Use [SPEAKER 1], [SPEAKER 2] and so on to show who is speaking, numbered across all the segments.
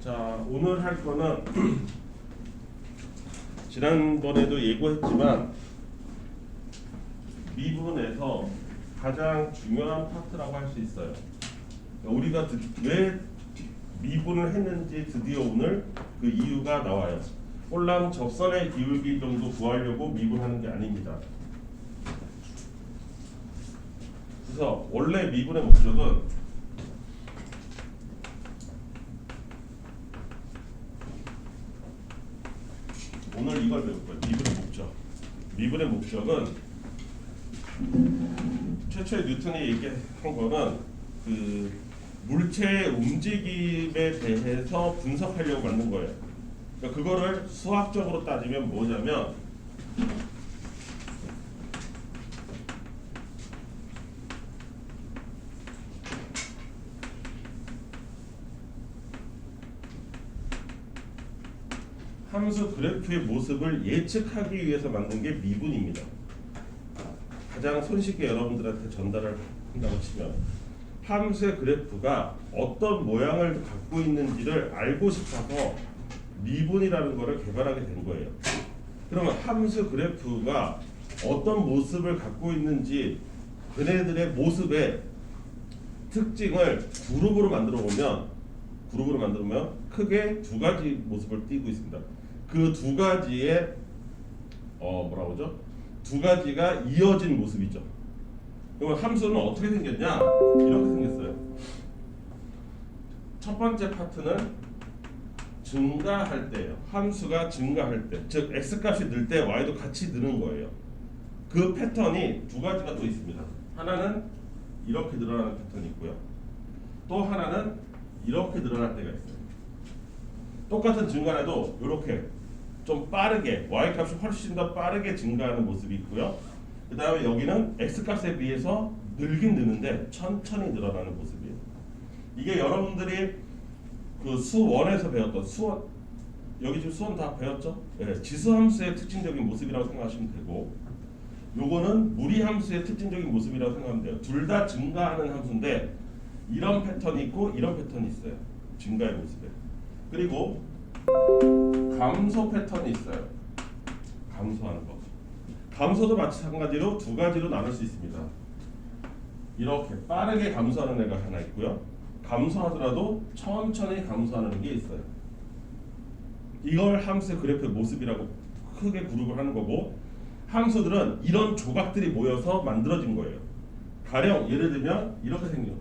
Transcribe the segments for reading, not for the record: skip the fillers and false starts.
[SPEAKER 1] 자, 오늘 할 거는 지난번에도 예고했지만 미분에서 가장 중요한 파트라고 할 수 있어요. 우리가 왜 미분을 했는지 드디어 오늘 그 이유가 나와요. 홀랑 접선의 기울기 정도 구하려고 미분하는 게 아닙니다. 그래서 원래 미분의 목적은 오늘 이걸 배울 거예요. 미분의 목적. 미분의 목적은 최초에 뉴턴이 얘기한 거는 그 물체의 움직임에 대해서 분석하려고 만든 거예요. 그러니까 그거를 수학적으로 따지면 뭐냐면 함수 그래프의 모습을 예측하기 위해서 만든 게 미분입니다. 가장 손쉽게 여러분들한테 전달을 한다고 치면 함수의 그래프가 어떤 모양을 갖고 있는지를 알고 싶어서 미분이라는 것을 개발하게 된 거예요. 그러면 함수 그래프가 어떤 모습을 갖고 있는지 그네들의 모습의 특징을 그룹으로 만들어 보면 크게 두 가지 모습을 띠고 있습니다. 그 두 가지의 두 가지가 이어진 모습이죠. 그러면 함수는 어떻게 생겼냐? 이렇게 생겼어요. 첫 번째 파트는 증가할 때예요. 함수가 증가할 때, 즉 x값이 늘 때 y도 같이 느는 거예요. 그 패턴이 두 가지가 또 있습니다. 하나는 이렇게 늘어나는 패턴이 있고요. 또 하나는 이렇게 늘어날 때가 있어요. 똑같은 증가라도 이렇게 좀 빠르게 y값이 훨씬 더 빠르게 증가하는 모습이 있고요. 그 다음에 여기는 x값에 비해서 늘긴 느는데 천천히 늘어나는 모습이에요. 이게 여러분들이 그 수1에서 배웠던 여기 지금 수원 다 배웠죠? 네, 지수함수의 특징적인 모습이라고 생각하시면 되고, 요거는 무리함수의 특징적인 모습이라고 생각하면 돼요. 둘 다 증가하는 함수인데 이런 패턴이 있고 이런 패턴이 있어요. 증가의 모습에. 그리고 감소 패턴이 있어요. 감소하는 거. 감소도 마찬가지로 두 가지로 나눌 수 있습니다. 이렇게 빠르게 감소하는 애가 하나 있고요. 감소하더라도 천천히 감소하는 게 있어요. 이걸 함수의 그래프의 모습이라고 크게 그룹을 하는 거고, 함수들은 이런 조각들이 모여서 만들어진 거예요. 가령 예를 들면 이렇게 생겨.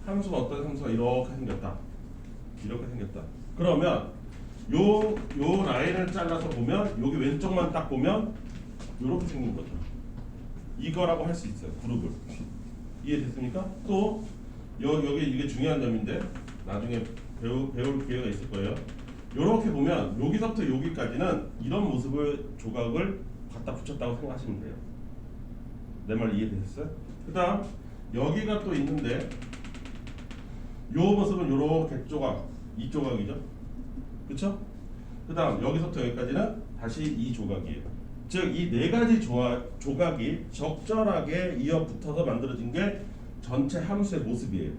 [SPEAKER 1] 함수가 어떤 함수가 이렇게 생겼다. 이렇게 생겼다. 그러면 요 라인을 잘라서 보면 여기 왼쪽만 딱 보면 이렇게 생긴 거죠. 이거라고 할 수 있어요. 그룹을. 이해됐습니까? 또 여기 이게 중요한 점인데 나중에 배울 기회가 있을 거예요. 이렇게 보면 여기서부터 여기까지는 이런 모습을 조각을 갖다 붙였다고 생각하시면 돼요. 내 말 이해되셨어요? 그 다음 여기가 또 있는데 이 모습은 이렇게 조각, 이 조각이죠. 그렇죠? 그 다음 여기서부터 여기까지는 다시 이 조각이에요. 즉 이 네 가지 조각이 적절하게 이어 붙어서 만들어진 게 전체 함수의 모습이에요.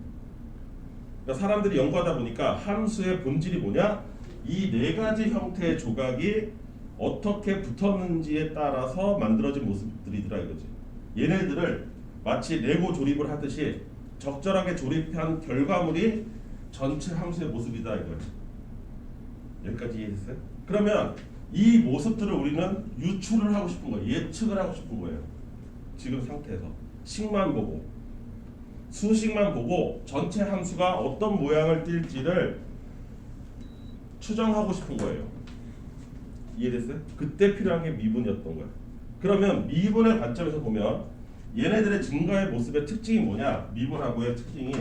[SPEAKER 1] 그러니까 사람들이 연구하다 보니까 함수의 본질이 뭐냐? 이 네 가지 형태의 조각이 어떻게 붙었는지에 따라서 만들어진 모습들이더라 이거지. 얘네들을 마치 레고 조립을 하듯이 적절하게 조립한 결과물이 전체 함수의 모습이다 이거지. 여기까지 이해했어요? 그러면 이 모습들을 우리는 유추를 하고 싶은 거예요. 예측을 하고 싶은 거예요. 지금 상태에서 식만 보고 수식만 보고 전체 함수가 어떤 모양을 띌지를 추정하고 싶은 거예요. 이해됐어요? 그때 필요한 게 미분이었던 거예요. 그러면 미분의 관점에서 보면 얘네들의 증가의 모습의 특징이 뭐냐? 미분하고의 특징이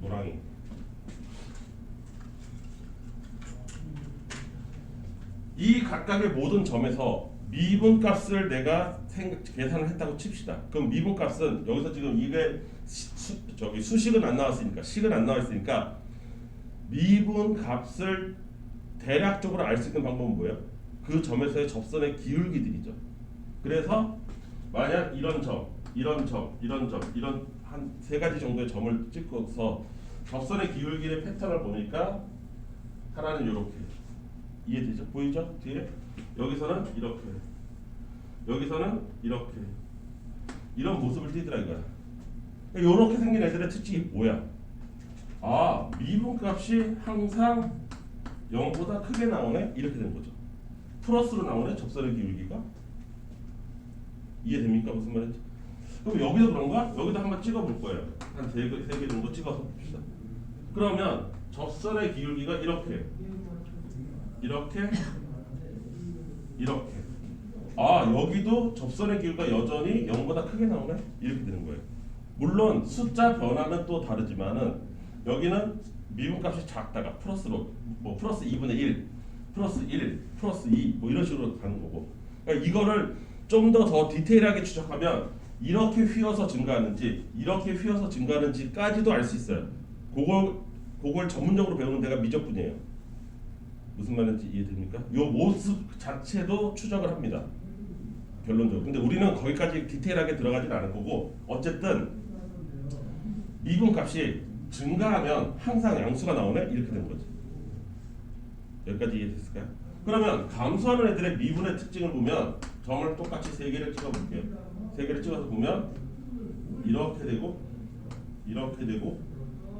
[SPEAKER 1] 노랑이. 이 각각의 모든 점에서 미분 값을 내가 계산을 했다고 칩시다. 그럼 미분 값은 여기서 지금 이게 수식은 안 나왔으니까, 식은 안 나와 있으니까 미분 값을 대략적으로 알 수 있는 방법은 뭐예요? 그 점에서의 접선의 기울기들이죠. 그래서 만약 이런 점, 이런 한 세 가지 정도의 점을 찍고서 접선의 기울기의 패턴을 보니까 하나는 이렇게 이해되죠? 보이죠? 뒤에 여기서는 이렇게, 여기서는 이렇게, 이런 모습을 띠더라 이거야. 이렇게 생긴 애들의 특징이 뭐야? 아, 미분값이 항상 0보다 크게 나오네? 이렇게 되는 거죠. 플러스로 나오네? 접선의 기울기가. 이해됩니까? 무슨 말인지? 그럼 여기도 그런가? 여기도 한번 찍어볼 거예요. 한 3개 정도 찍어서 봅시다. 그러면 접선의 기울기가 이렇게, 이렇게, 이렇게. 아, 여기도 접선의 기울기가 여전히 0보다 크게 나오네? 이렇게 되는 거예요. 물론 숫자 변화는 또 다르지만은 여기는 미분값이 작다가 플러스로 뭐 플러스 2분의 1, 플러스 1, 플러스 2 뭐 이런 식으로 가는 거고. 그러니까 이거를 좀 더 디테일하게 추적하면 이렇게 휘어서 증가하는지 이렇게 휘어서 증가하는지까지도 알 수 있어요. 그걸 전문적으로 배우는 데가 미적분이에요. 무슨 말인지 이해됩니까? 요 모습 자체도 추적을 합니다. 결론적으로. 근데 우리는 거기까지 디테일하게 들어가진 않을 거고 어쨌든 미분값이 증가하면 항상 양수가 나오네? 이렇게 되는 거지. 여기까지 이해됐을까요? 그러면 감소하는 애들의 미분의 특징을 보면 점을 똑같이 3개를 찍어볼게요. 3개를 찍어서 보면 이렇게 되고 이렇게 되고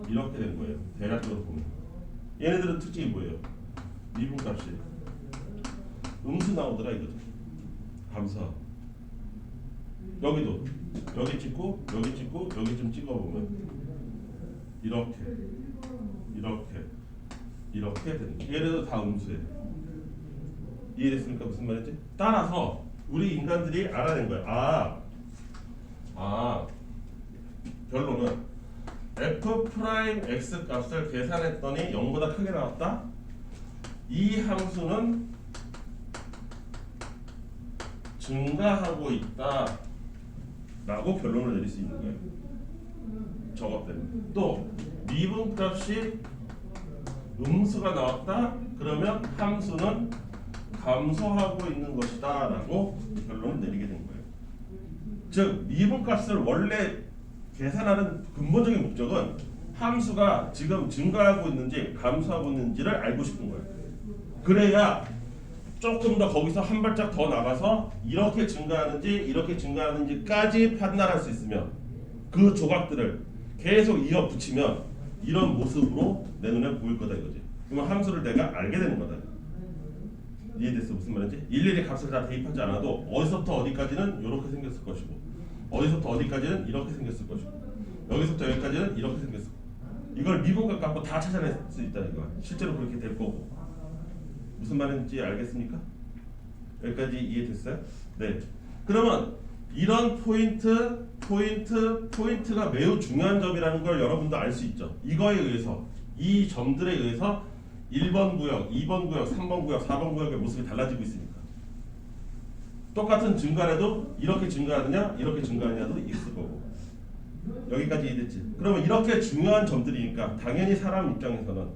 [SPEAKER 1] 이렇게 된 거예요. 대략적으로 보면 얘네들은 특징이 뭐예요? 미분값이 음수 나오더라 이거죠. 감소. 여기도 여기 찍고 여기 찍고 여기 좀 찍어보면 이렇게 이렇게 이렇게 되는 거예요. 얘네도 다 음수예요. 이해됐습니까? 무슨 말인지? 따라서 우리 인간들이 알아낸 거예요. 결론은 f 프라임 x 값을 계산했더니 0보다 크게 나왔다. 이 함수는 증가하고 있다 라고 결론을 내릴 수 있는 거예요. 저것 때문에. 또 미분값이 음수가 나왔다. 그러면 함수는 감소하고 있는 것이다 라고 결론을 내리게 된 거예요. 즉 미분값을 원래 계산하는 근본적인 목적은 함수가 지금 증가하고 있는지 감소하고 있는지를 알고 싶은 거예요. 그래야 조금 더 거기서 한 발짝 더 나가서 이렇게 증가하는지 이렇게 증가하는지까지 판단할 수 있으면 그 조각들을 계속 이어 붙이면 이런 모습으로 내 눈에 보일 거다 이거지. 그러면 함수를 내가 알게 되는 거다. 이해됐어? 무슨 말인지? 일일이 값을 다 대입하지 않아도 어디서부터 어디까지는 이렇게 생겼을 것이고 어디서부터 어디까지는 이렇게 생겼을 것이고 여기서부터 여기까지는 이렇게 생겼을 거고 이걸 미분값 갖고 다 찾아낼 수 있다는 거야. 실제로 그렇게 될 거고. 무슨 말인지 알겠습니까? 여기까지 이해됐어요? 네. 그러면 이런 포인트가 매우 중요한 점이라는 걸 여러분도 알 수 있죠. 이거에 의해서 이 점들에 의해서 1번 구역, 2번 구역, 3번 구역, 4번 구역의 모습이 달라지고 있으니까 똑같은 증가해도 이렇게 증가하느냐 이렇게 증가하느냐도 있을 거고. 여기까지 이해됐지? 그러면 이렇게 중요한 점들이니까 당연히 사람 입장에서는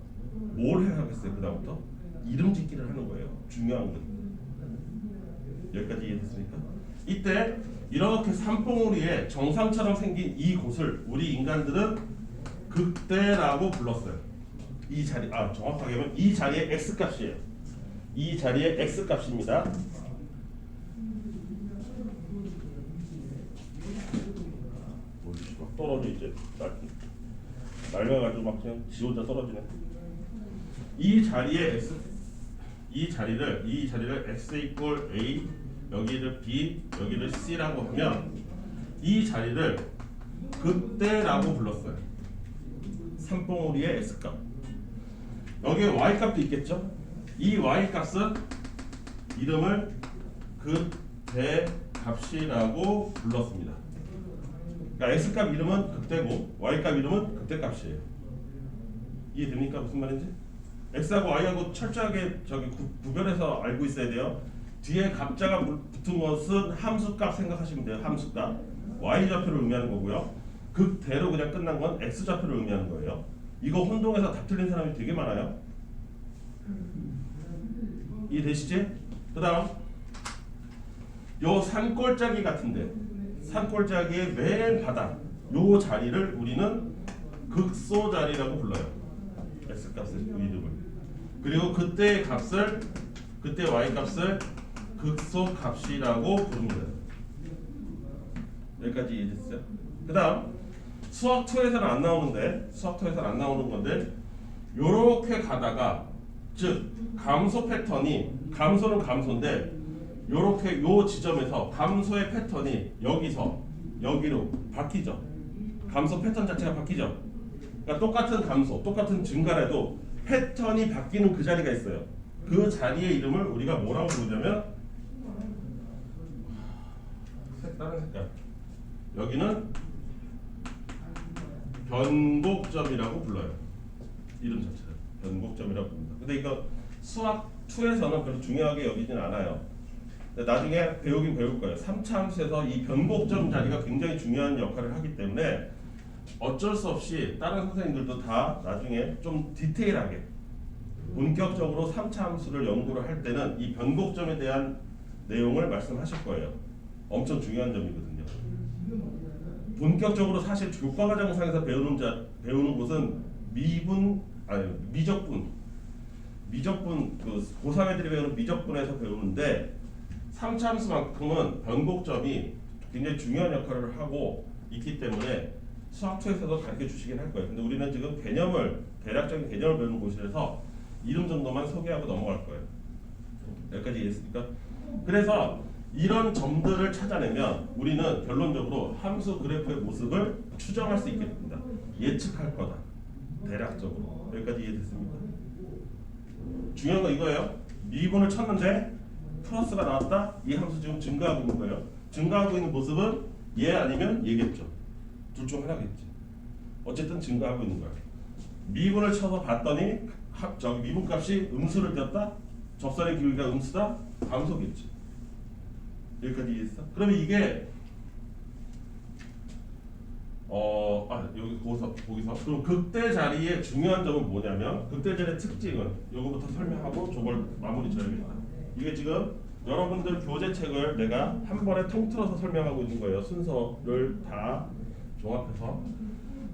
[SPEAKER 1] 뭘 해야 하겠어요? 그 다음부터 이름 짓기를 하는 거예요. 중요한 건. 여기까지 이해됐습니까? 이때 이렇게 산봉우리에 정상처럼 생긴 이 곳을 우리 인간들은 극대라고 불렀어요. 이 자리, 정확하게 하면 이 자리의 x값이에요. 이 자리의 x값입니다. 떨어져 이제 낡아가지고 막 그냥 지 혼자 떨어지네. 이 자리를 x 이퀄 a 여기를 b 여기를 c라고 하면 이 자리를 극대라고 불렀어요. 산봉우리의 x값. 여기에 y값도 있겠죠. 이 y값은 이름을 극대값이라고 불렀습니다. 그러니까 x값 이름은 극대고 y값 이름은 극대값이에요. 이해됩니까? 무슨 말인지? x하고 y하고 철저하게 구별해서 알고 있어야 돼요. 뒤에 갑자가 붙은 것은 함수값 생각하시면 돼요. 함수값. y좌표를 의미하는 거고요. 극대로 그냥 끝난 건 x좌표를 의미하는 거예요. 이거 혼동해서 답 틀린 사람이 되게 많아요. 이해되시지? 그 다음 요 산골짜기 같은데 산골짜기의 맨 바닥 요 자리를 우리는 극소 자리라고 불러요. x 값의 이름을. 그리고 그때의 값을 그때 y 값을 극소 값이라고 부르는 거예요. 여기까지 이해됐어요? 그다음 수학 2에서는 안 나오는데 수학 2에서는 안 나오는 건데 요렇게 가다가 즉 감소 패턴이 감소는 감소인데 요렇게 요 지점에서 감소의 패턴이 여기서 여기로 바뀌죠. 감소 패턴 자체가 바뀌죠. 그러니까 똑같은 감소, 똑같은 증가라도 패턴이 바뀌는 그 자리가 있어요. 그 자리의 이름을 우리가 뭐라고 부르냐면 다른 색깔. 여기는 변곡점이라고 불러요. 이름 자체를 변곡점이라고 부릅니다. 근데 이거 수학 2에서는 별로 중요하게 여기진 않아요. 나중에 배우긴 배울 거예요. 3차 함수에서 이 변곡점 자리가 굉장히 중요한 역할을 하기 때문에 어쩔 수 없이 다른 선생님들도 다 나중에 좀 디테일하게 본격적으로 3차 함수를 연구를 할 때는 이 변곡점에 대한 내용을 말씀하실 거예요. 엄청 중요한 점이거든요. 본격적으로 사실 교과과정상에서 배우는 곳은 미적분 그 고3 애들이 배우는 미적분에서 배우는데 3차 함수만큼은 변곡점이 굉장히 중요한 역할을 하고 있기 때문에 수학2에서도 가르쳐 주시긴 할 거예요. 근데 우리는 지금 대략적인 개념을 배우는 곳이라서 이름 정도만 소개하고 넘어갈 거예요. 여기까지 이해했습니까? 그래서 이런 점들을 찾아내면 우리는 결론적으로 함수 그래프의 모습을 추정할 수 있게 됩니다. 예측할 거다. 대략적으로. 여기까지 이해됐습니까? 중요한 건 이거예요. 미분을 쳤는데 플러스가 나왔다. 이 함수 지금 증가하고 있는 거예요. 증가하고 있는 모습은 얘 아니면 얘겠죠. 둘 중 하나겠지. 어쨌든 증가하고 있는 거예요. 미분을 쳐서 봤더니 저기 미분값이 음수를 띄었다. 접선의 기울기가 음수다. 감소겠지. 여기까지 이해했어? 그러면 이게 여기 거기서 그럼 극대 자리의 중요한 점은 뭐냐면 극대 자리의 특징은 요거부터 설명하고 저걸 마무리 져야겠다. 이게 지금 여러분들 교재책을 내가 한 번에 통틀어서 설명하고 있는 거예요. 순서를 다 종합해서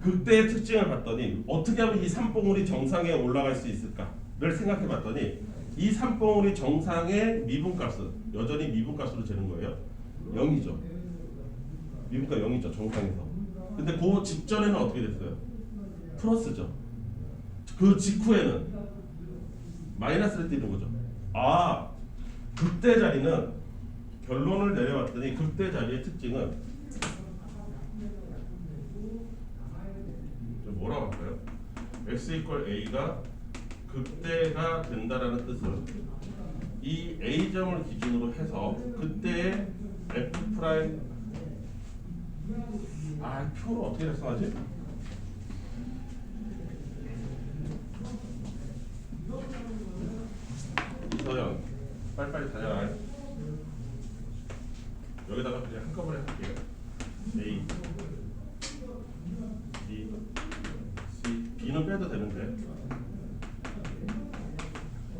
[SPEAKER 1] 극대의 특징을 봤더니 어떻게 하면 이 삼봉우리 정상에 올라갈 수 있을까를 생각해 봤더니 이 삼봉우리 정상의 미분값은 여전히 미분값으로 재는 거예요. 0이죠. 미분값 0이죠. 정상에서. 근데 그 직전에는 어떻게 됐어요? 플러스죠. 그 직후에는 마이너스를 띄는 거죠. 극대 자리는 결론을 내려봤더니 극대 자리의 특징은 뭐라고 할까요? x = a가 극대가 된다라는 뜻은 이 a점을 기준으로 해서 그때의 f 프라임 표를 어떻게 작성하지? 이서연 빨리빨리 다녀라. 여기다가 그냥 한꺼번에 할게요. A, B, C, B는 빼도 되는데.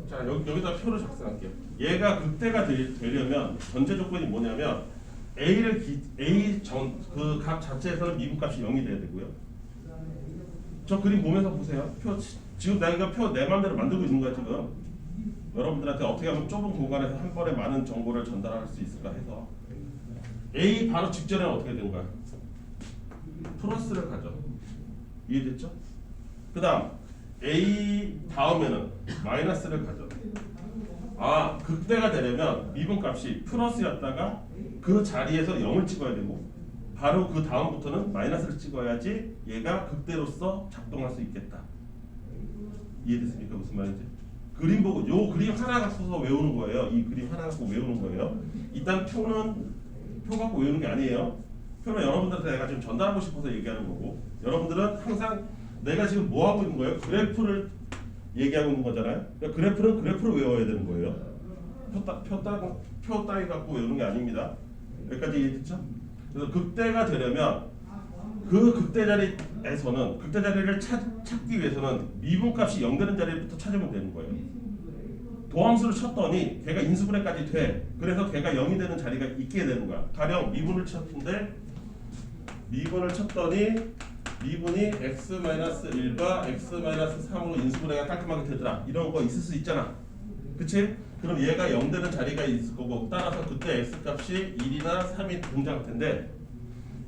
[SPEAKER 1] 자 여기다 표를 작성할게요. 얘가 극대가 되려면 전제 조건이 뭐냐면 그 값 자체에서는 미분값이 0이 돼야 되고요. 저 그림 보면서 보세요. 지금 내가 표 내 맘대로 만들고 있는 거야 지금. 여러분들한테 어떻게 하면 좁은 공간에서 한 번에 많은 정보를 전달할 수 있을까 해서 A 바로 직전에는 어떻게 된 거야? 플러스를 가져. 이해됐죠? 그 다음 A 다음에는 마이너스를 가져. 극대가 되려면 미분값이 플러스였다가 그 자리에서 0을 찍어야 되고 바로 그 다음부터는 마이너스를 찍어야지 얘가 극대로서 작동할 수 있겠다. 이해됐습니까? 무슨 말인지? 그림 보고 요 그림 하나 갖고서 외우는 거예요. 이 그림 하나 갖고 외우는 거예요. 일단 표 갖고 외우는 게 아니에요. 표는 여러분들한테 내가 지금 전달하고 싶어서 얘기하는 거고 여러분들은 항상 내가 지금 뭐 하고 있는 거예요? 그래프를 얘기하고 있는 거잖아요. 그러니까 그래프는 그래프로 외워야 되는 거예요. 표 따위 갖고 외우는 게 아닙니다. 여기까지 이해됐죠? 그래서 극대가 되려면 그 극대 자리에서는 극대 자리를 찾기 위해서는 미분값이 0 되는 자리부터 찾으면 되는 거예요. 도함수를 쳤더니 걔가 인수분해까지 돼. 그래서 걔가 0이 되는 자리가 있게 되는 거야. 가령 미분을 쳤더니 미분이 x-1과 x-3으로 인수분해가 깔끔하게 되더라. 이런 거 있을 수 있잖아. 그치? 그럼 얘가 0 되는 자리가 있을 거고 따라서 그때 x값이 1이나 3이 등장할 텐데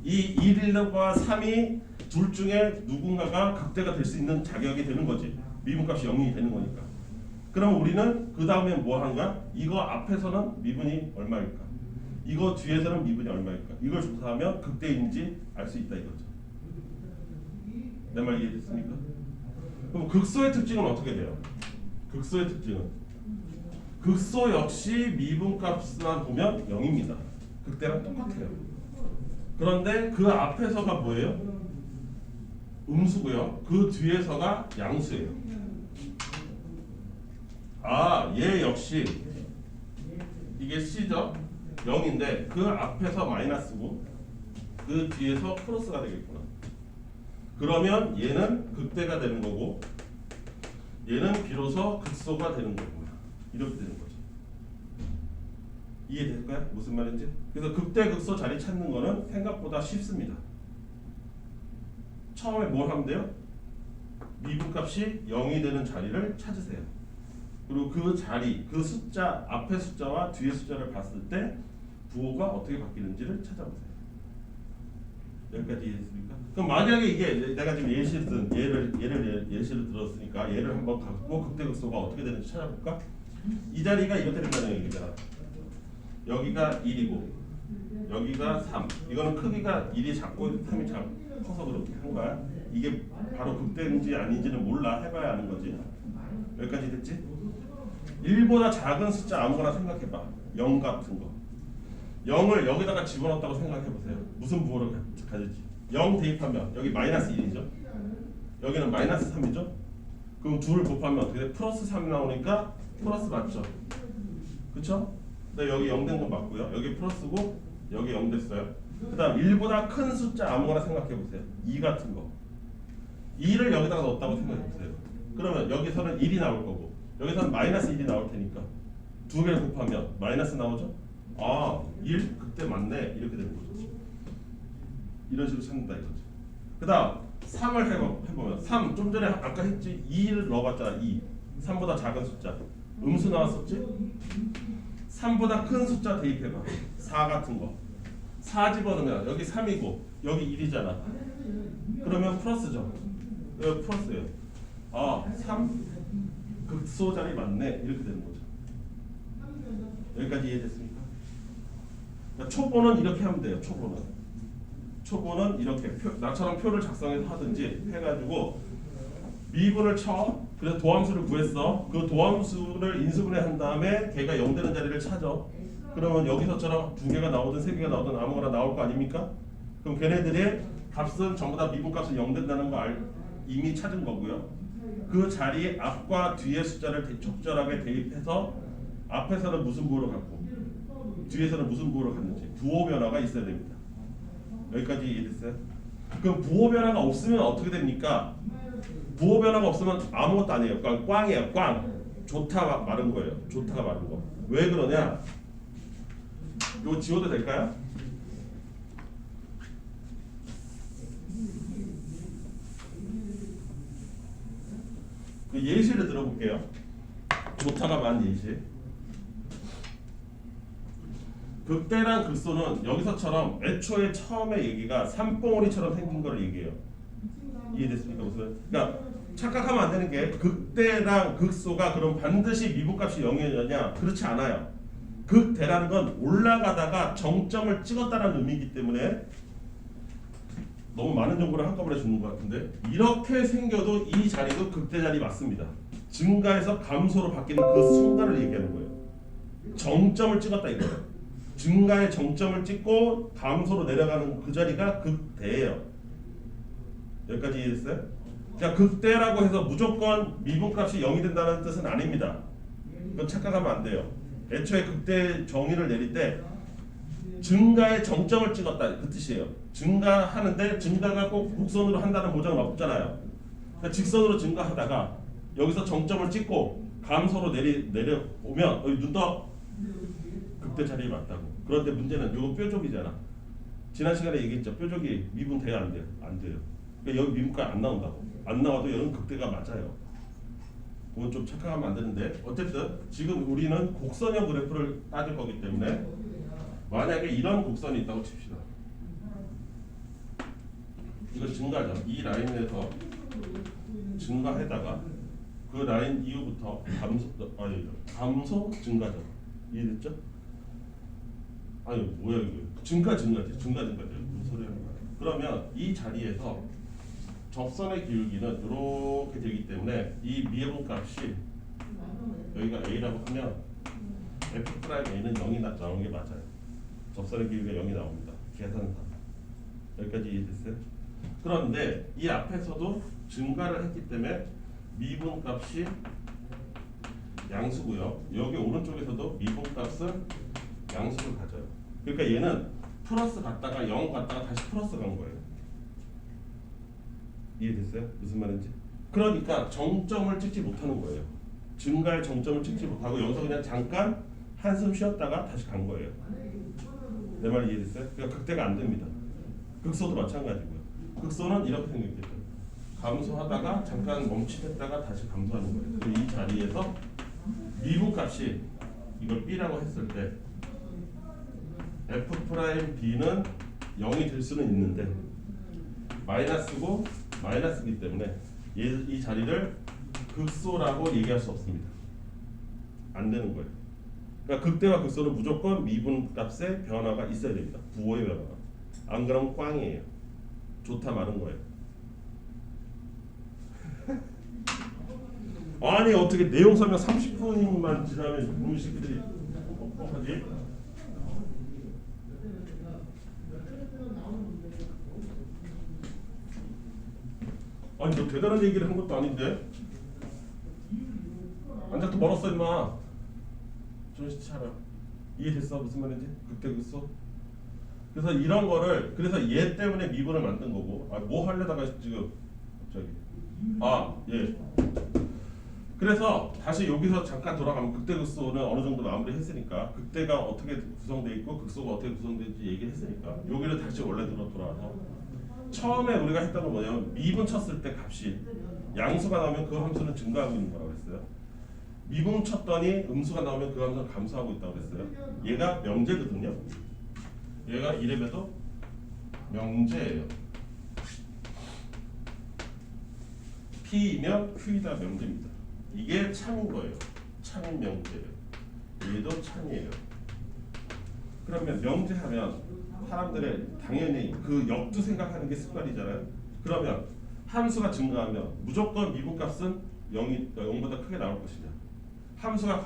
[SPEAKER 1] 이 1과 3이 둘 중에 누군가가 극대가 될 수 있는 자격이 되는 거지. 미분값이 0이 되는 거니까. 그럼 우리는 그 다음에 뭐 하는 거야? 이거 앞에서는 미분이 얼마일까? 이거 뒤에서는 미분이 얼마일까? 이걸 조사하면 극대인지 알 수 있다 이거죠. 내 말 이해됐습니까? 그럼 극소의 특징은 어떻게 돼요? 극소의 특징은 극소 역시 미분값만 보면 0입니다. 극대랑 똑같아요. 그런데 그 앞에서가 뭐예요? 음수고요. 그 뒤에서가 양수예요. 아, 얘 역시 이게 C죠? 0인데 그 앞에서 마이너스고 그 뒤에서 플러스가 되겠구나. 그러면 얘는 극대가 되는 거고 얘는 비로소 극소가 되는 거구나. 이렇게 되는 거죠. 이해될까요? 무슨 말인지? 그래서 극대 극소 자리 찾는 거는 생각보다 쉽습니다. 처음에 뭘 하면 돼요? 미분값이 0이 되는 자리를 찾으세요. 그리고 그 자리, 그 숫자, 앞의 숫자와 뒤의 숫자를 봤을 때 부호가 어떻게 바뀌는지를 찾아보세요. 여기까지 이해했습니까? 그럼 만약에 이게 내가 지금 예시를 예시를 들었으니까 얘를 한번 갖고 극대극소가 어떻게 되는지 찾아볼까? 이 자리가 이렇게 된다는 얘기잖아. 여기가 1이고 여기가 3. 이거는 크기가 1이 작고 3이 커서 그렇게 한 거야. 이게 바로 극대인지 아닌지는 몰라. 해봐야 아는 거지. 여기까지 됐지? 1보다 작은 숫자 아무거나 생각해봐. 0 같은 거. 0을 여기다가 집어넣었다고 생각해보세요. 무슨 부호를 가질지. 0 대입하면 여기 마이너스 1이죠. 여기는 마이너스 3이죠. 그럼 둘을 곱하면 어떻게 돼? 플러스 3이 나오니까 플러스 맞죠. 그쵸? 근데 여기 0 된 건 맞고요. 여기 플러스고 여기 0 됐어요. 그 다음 1보다 큰 숫자 아무거나 생각해보세요. 2 같은 거. 2를 여기다가 넣었다고 생각해보세요. 그러면 여기서는 1이 나올 거고 여기서는 마이너스 1이 나올 테니까 두 개를 곱하면 마이너스 나오죠? 아, 1? 그때 맞네. 이렇게 되는 거죠. 이런 식으로 찾는다 이거죠. 그 다음 3을 해보면 3, 좀 전에 아까 했지 2를 넣어봤잖아. 2. 3보다 작은 숫자. 음수 나왔었지? 3보다 큰 숫자 대입해봐. 4 같은 거. 4 집어넣으면 여기 3이고 여기 1이잖아. 그러면 플러스죠. 여기 플러스예요. 아, 3 극소 자리 맞네. 이렇게 되는 거죠. 여기까지 이해됐습니까? 그러니까 초보는 이렇게 하면 돼요. 초보는 이렇게 나처럼 표를 작성해서 하든지 해가지고 미분을 쳐. 그래서 도함수를 구했어. 그 도함수를 인수분해 한 다음에 걔가 0 되는 자리를 찾아. 그러면 여기서처럼 2개가 나오든 3개가 나오든 아무거나 나올 거 아닙니까? 그럼 걔네들의 값은 전부 다 미분값은 0 된다는 거 이미 찾은 거고요. 그 자리에 앞과 뒤의 숫자를 적절하게 대입해서 앞에서는 무슨 부호를 갖고 뒤에서는 무슨 부호를 갖는지 부호 변화가 있어야 됩니다. 여기까지 이해됐어요? 그럼 부호 변화가 없으면 어떻게 됩니까? 부호 변화가 없으면 아무것도 아니에요. 그러니까 꽝이에요. 꽝. 좋다가 마른 거예요. 좋다가 마른 거. 왜 그러냐? 이거 지워도 될까요? 그 예시를 들어볼게요. 좋다가 만 예시. 극대랑 극소는 여기서처럼 애초에 처음에 얘기가 산봉우리처럼 생긴 걸 얘기해요. 이해됐습니까? 무슨? 그러니까 착각하면 안 되는 게 극대랑 극소가 그럼 반드시 미분값이 0이었냐? 그렇지 않아요. 극대라는 건 올라가다가 정점을 찍었다는 의미이기 때문에 너무 많은 정보를 한꺼번에 주는 것 같은데 이렇게 생겨도 이 자리도 극대 자리 맞습니다. 증가에서 감소로 바뀌는 그 순간을 얘기하는 거예요. 정점을 찍었다 이거예요. 증가의 정점을 찍고 감소로 내려가는 그 자리가 극대예요. 여기까지 이해됐어요? 자, 극대라고 해서 무조건 미분값이 0이 된다는 뜻은 아닙니다. 그건 착각하면 안 돼요. 애초에 극대 정의를 내릴 때 증가의 정점을 찍었다 그 뜻이에요. 증가하는데 증가가 꼭 곡선으로 한다는 보장은 없잖아요. 그러니까 직선으로 증가하다가 여기서 정점을 찍고 감소로 내려오면 여기 눈 떠 극대 자리에 맞다고. 그런데 문제는 이거 뾰족이잖아. 지난 시간에 얘기했죠. 뾰족이 미분 돼야 안 돼요? 안 돼요. 그러니까 여기 미분값 안 나온다고. 안 나와도 여기는 극대가 맞아요. 그건 좀 착각하면 안 되는데 어쨌든 지금 우리는 곡선형 그래프를 따질 거기 때문에 만약에 이런 곡선이 있다고 칩시다. 이거 증가죠. 이 라인에서 증가해다가 그 라인 이후부터 감소 증가죠. 이해됐죠? 아니 뭐야 이거 증가지. 무슨 소리 하는 거야. 그러면 이 자리에서 접선의 기울기는 이렇게 되기 때문에 이 미분 값이 여기가 A라고 하면 F'A는 0이 나오는 게 맞아요. 접선의 기울기가 0이 나옵니다. 계산상. 여기까지 이해됐어요? 그런데 이 앞에서도 증가를 했기 때문에 미분 값이 양수고요. 여기 오른쪽에서도 미분 값은 양수를 가져요. 그러니까 얘는 플러스 갔다가 0 갔다가 다시 플러스 간 거예요. 이해됐어요? 무슨 말인지? 그러니까 정점을 찍지 못하는 거예요. 증가의 정점을 찍지 못하고 여기서 그냥 잠깐 한숨 쉬었다가 다시 간 거예요. 내 말 이해됐어요? 그러니까 극대가 안 됩니다. 극소도 마찬가지고요. 극소는 이렇게 생겼겠죠. 감소하다가 잠깐 멈칫했다가 다시 감소하는 거예요. 그리고 이 자리에서 미분 값이 이걸 B라고 했을 때 F'B는 0이 될 수는 있는데 마이너스고 마이너스이기 때문에 이 자리를 극소라고 얘기할 수 없습니다. 안 되는 거예요. 그러니까 극대와 극소는 무조건 미분 값의 변화가 있어야 됩니다. 부호의 변화가. 안 그러면 꽝이에요. 좋다 말은 거예요. 아니 어떻게 내용 설명 30분만 지나면 우리 새끼들이 하지? 아니 너 대단한 얘기를 한 것도 아닌데 앉아도 멀었어 임마. 정신 차려. 이해됐어? 무슨 말인지? 그때 그랬어? 그래서 이런 거를 그래서 얘 때문에 미분을 만든 거고 뭐 하려다가 지금 갑자기 예. 그래서 다시 여기서 잠깐 돌아가면 극대 극소는 어느 정도 마무리 했으니까 극대가 어떻게 구성되어 있고 극소가 어떻게 구성되는지 얘기를 했으니까 여기를 다시 원래대로 돌아와서 처음에 우리가 했던 건 뭐냐면 미분 쳤을 때 값이 양수가 나오면 그 함수는 증가하고 있는 거라고 했어요. 미분 쳤더니 음수가 나오면 그 함수는 감소하고 있다고 했어요. 얘가 명제거든요. 얘가 이래봬도 명제예요. P이면 Q이다 명제입니다. 이게 참인 거예요. 참인 명제예요. 얘도 참이에요. 그러면 명제하면 사람들의 당연히 그 역도 생각하는 게 습관이잖아요. 그러면 함수가 증가하면 무조건 미분값은 0보다 크게 나올 것이냐. 함수가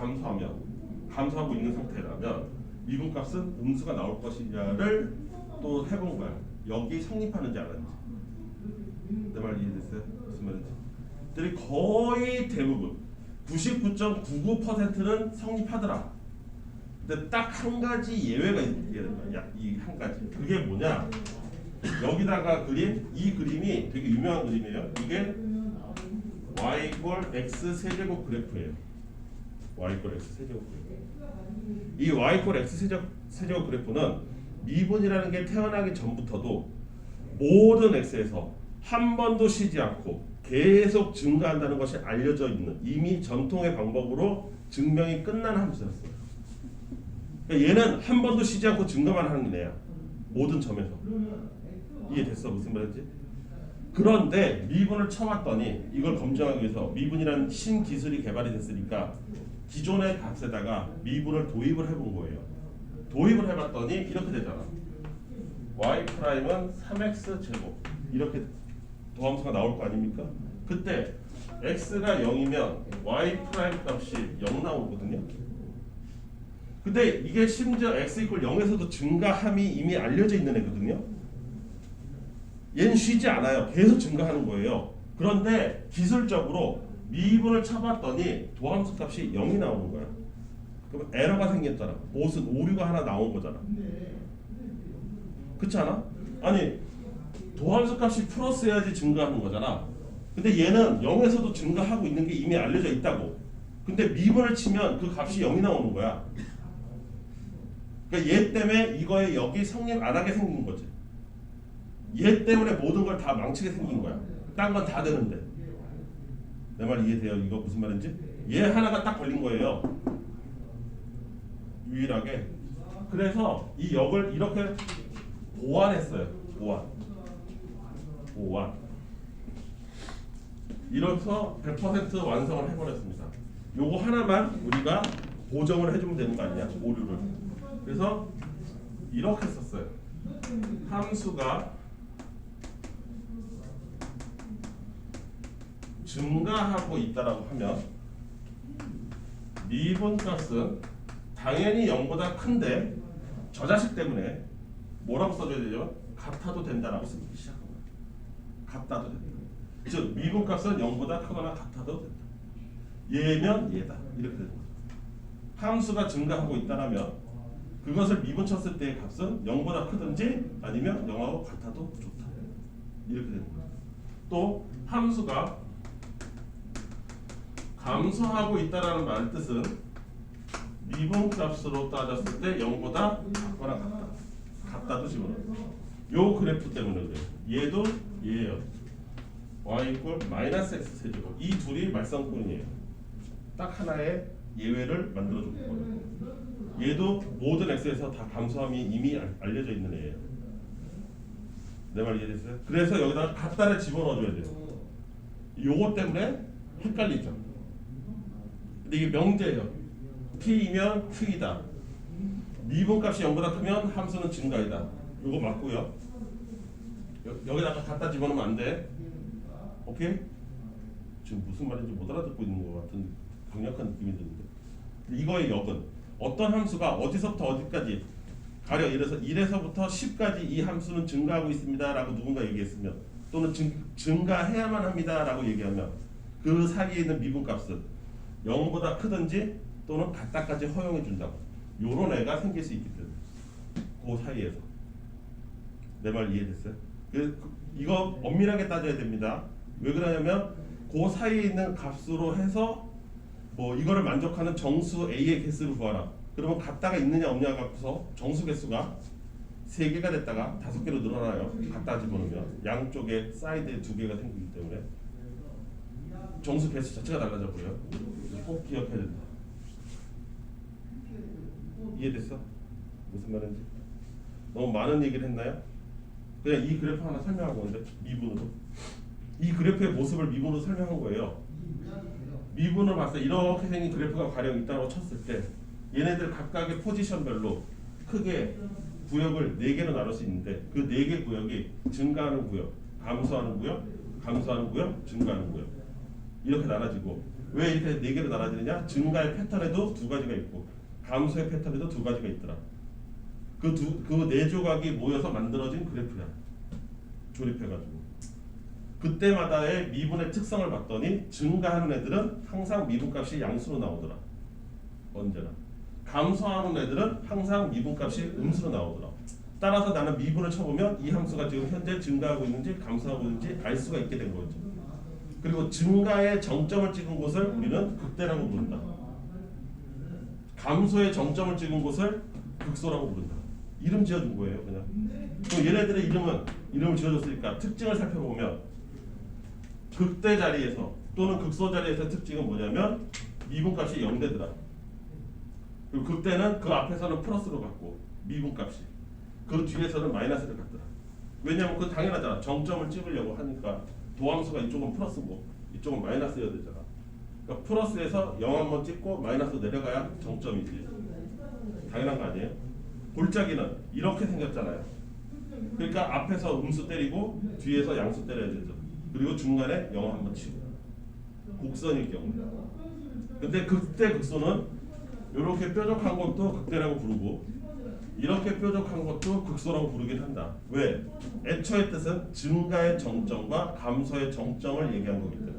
[SPEAKER 1] 감소하고 있는 상태라면 미분값은 음수가 나올 것이냐를 또 해본 거야. 여기 성립하는지 안 하는지. 내 말 이해됐어요? 무슨 말인지? 들이 거의 대부분 99.99%는 성립하더라. 근데 딱 한 가지 예외가 있는 거야. 이 한 가지. 그게 뭐냐? 여기다가 이 그림이 되게 유명한 그림이에요. 이게 y = x 세제곱 그래프예요. y = x 세제곱 그래프. 이 y = x 세제곱 그래프는 미분이라는 게 태어나기 전부터도 모든 x에서 한 번도 쉬지 않고 계속 증가한다는 것이 알려져 있는 이미 전통의 방법으로 증명이 끝난 함수였어요. 그러니까 얘는 한 번도 쉬지 않고 증가만 하는 애야. 모든 점에서. 이해됐어? 무슨 말인지? 그런데 미분을 쳐봤더니 이걸 검증하기 위해서 미분이라는 신기술이 개발이 됐으니까 기존의 값에다가 미분을 도입을 해본 거예요. 도입을 해봤더니 이렇게 되잖아. y' 은 3x 제곱 이렇게 도함수가 나올 거 아닙니까? 그때 x가 0이면 y' 값이 0 나오거든요. 근데 이게 심지어 x = 0에서도 증가함이 이미 알려져 있는 애거든요. 얘는 쉬지 않아요. 계속 증가하는 거예요. 그런데 기술적으로 미분을 쳐봤더니 도함수 값이 0이 나오는 거야. 그럼 에러가 생겼잖아. 무슨 오류가 하나 나온 거잖아. 그렇지 않아? 아니 도함수 값이 플러스여야지 증가하는 거잖아. 근데 얘는 0에서도 증가하고 있는 게 이미 알려져 있다고. 근데 미분을 치면 그 값이 0이 나오는 거야. 그러니까 얘 때문에 이거에 여기 성립 안 하게 생긴 거지. 얘 때문에 모든 걸 다 망치게 생긴 거야. 딴 건 다 되는데. 내 말 이해돼요? 이거 무슨 말인지? 얘 하나가 딱 걸린 거예요. 유일하게. 그래서 이 역을 이렇게 보완했어요. 보완. 이래서 100% 완성을 해버렸습니다. 요거 하나만 우리가 보정을 해주면 되는 거 아니냐? 오류를. 그래서 이렇게 썼어요. 함수가 증가하고 있다라고 하면 미분값은 당연히 0보다 큰데 저 자식 때문에 뭐라고 써줘야 되죠? 같아도 된다라고 쓰기 시작한 거예요. 같아도 된다. 즉 미분값은 0보다 크거나 같아도 된다. 얘면 얘다. 이렇게 되는 거죠. 함수가 증가하고 있다라면 그것을 미분 쳤을 때의 값은 0보다 크든지 아니면 0하고 같아도 좋다. 이렇게 되는 거예요. 또 함수가 감소하고 있다라는 말 뜻은 미분값으로 따졌을 때 0보다 작거나 같다. 같다도 집어넣어요. 요 그래프 때문에 그래요. 얘도 얘예요. y 이퀄 마이너스 x 세제곱. 이 둘이 말썽꾼이에요. 딱 하나의 예외를 만들어줄 거예요. 얘도 모든 x에서 다 감소함이 이미 알려져 있는 애예요. 내 말 이해됐어요? 그래서 여기다 같다를 집어넣어줘야 돼요. 요거 때문에 헷갈리죠. 근데 이게 명제예요. p이면 q이다. 미분값이 0보다 크면 함수는 증가이다. 요거 맞고요. 여기다가 갖다 집어넣으면 안 돼. 오케이? 지금 무슨 말인지 못 알아듣고 있는 것 같은 강력한 느낌이 드는데, 이거의 역은 어떤 함수가 어디서부터 어디까지, 가령 이래서 1에서부터 10까지 이 함수는 증가하고 있습니다 라고 누군가 얘기했으면, 또는 증가해야만 합니다 라고 얘기하면 그 사이에 있는 미분값은 0보다 크든지 또는 같다까지 허용해 준다고. 요런 애가 생길 수 있기 때문에 그 사이에서. 내 말 이해됐어요? 이거 엄밀하게 따져야 됩니다. 왜 그러냐면 그 사이에 있는 값으로 해서 뭐 이거를 만족하는 정수 A의 개수를 구하라. 그러면 같다가 있느냐 없느냐 갖고서 정수 개수가 3개가 됐다가 5개로 늘어나요. 같다 집어넣으면 양쪽에 사이드에 2개가 생기기 때문에 정수 개수 자체가 달라져 버려요. 꼭 기억해야 된다. 이해됐어? 무슨 말인지? 너무 많은 얘기를 했나요? 그냥 이 그래프 하나 설명한 건데, 미분으로. 이 그래프의 모습을 미분으로 설명한 거예요. 미분을 봤을 때 이렇게 생긴 그래프가 가령 있다고 쳤을 때 얘네들 각각의 포지션별로 크게 구역을 4개로 나눌 수 있는데, 그 4개 구역이 증가하는 구역, 감소하는 구역, 감소하는 구역, 증가하는 구역, 이렇게 나눠지고, 왜 이렇게 4개로 나눠지느냐? 증가의 패턴에도 2가지가 있고 감소의 패턴에도 2가지가 있더라. 그 4조각이 모여서 만들어진 그래프야. 조립해가지고 그때마다의 미분의 특성을 봤더니 증가하는 애들은 항상 미분값이 양수로 나오더라. 언제나. 감소하는 애들은 항상 미분값이 음수로 나오더라. 따라서 나는 미분을 쳐보면 이 함수가 지금 현재 증가하고 있는지 감소하고 있는지 알 수가 있게 된 거죠. 그리고 증가의 정점을 찍은 곳을 우리는 극대라고 부른다. 감소의 정점을 찍은 곳을 극소라고 부른다. 이름 지어준 거예요, 그냥. 그럼 얘네들의 이름을 지어줬으니까 특징을 살펴보면 극대 자리에서 또는 극소 자리에서 특징은 뭐냐면 미분값이 0되더라. 그리고 극대는 그 앞에서는 플러스로 갖고 미분값이 그 뒤에서는 마이너스를 갖더라. 왜냐면 그건 당연하잖아. 정점을 찍으려고 하니까 도함수가 이쪽은 플러스고 이쪽은 마이너스여야 되잖아. 그러니까 플러스에서 0 한번 찍고 마이너스 내려가야 정점이지. 당연한 거 아니에요? 골짜기는 이렇게 생겼잖아요. 그러니까 앞에서 음수 때리고 뒤에서 양수 때려야 되죠. 그리고 중간에 0 한번 치고. 곡선일 경우. 근데 극대 극소는 이렇게 뾰족한 것도 극대라고 부르고 이렇게 뾰족한 것도 극소라고 부르긴 한다. 왜? 애초의 뜻은 증가의 정점과 감소의 정점을 얘기한 거기 때문에.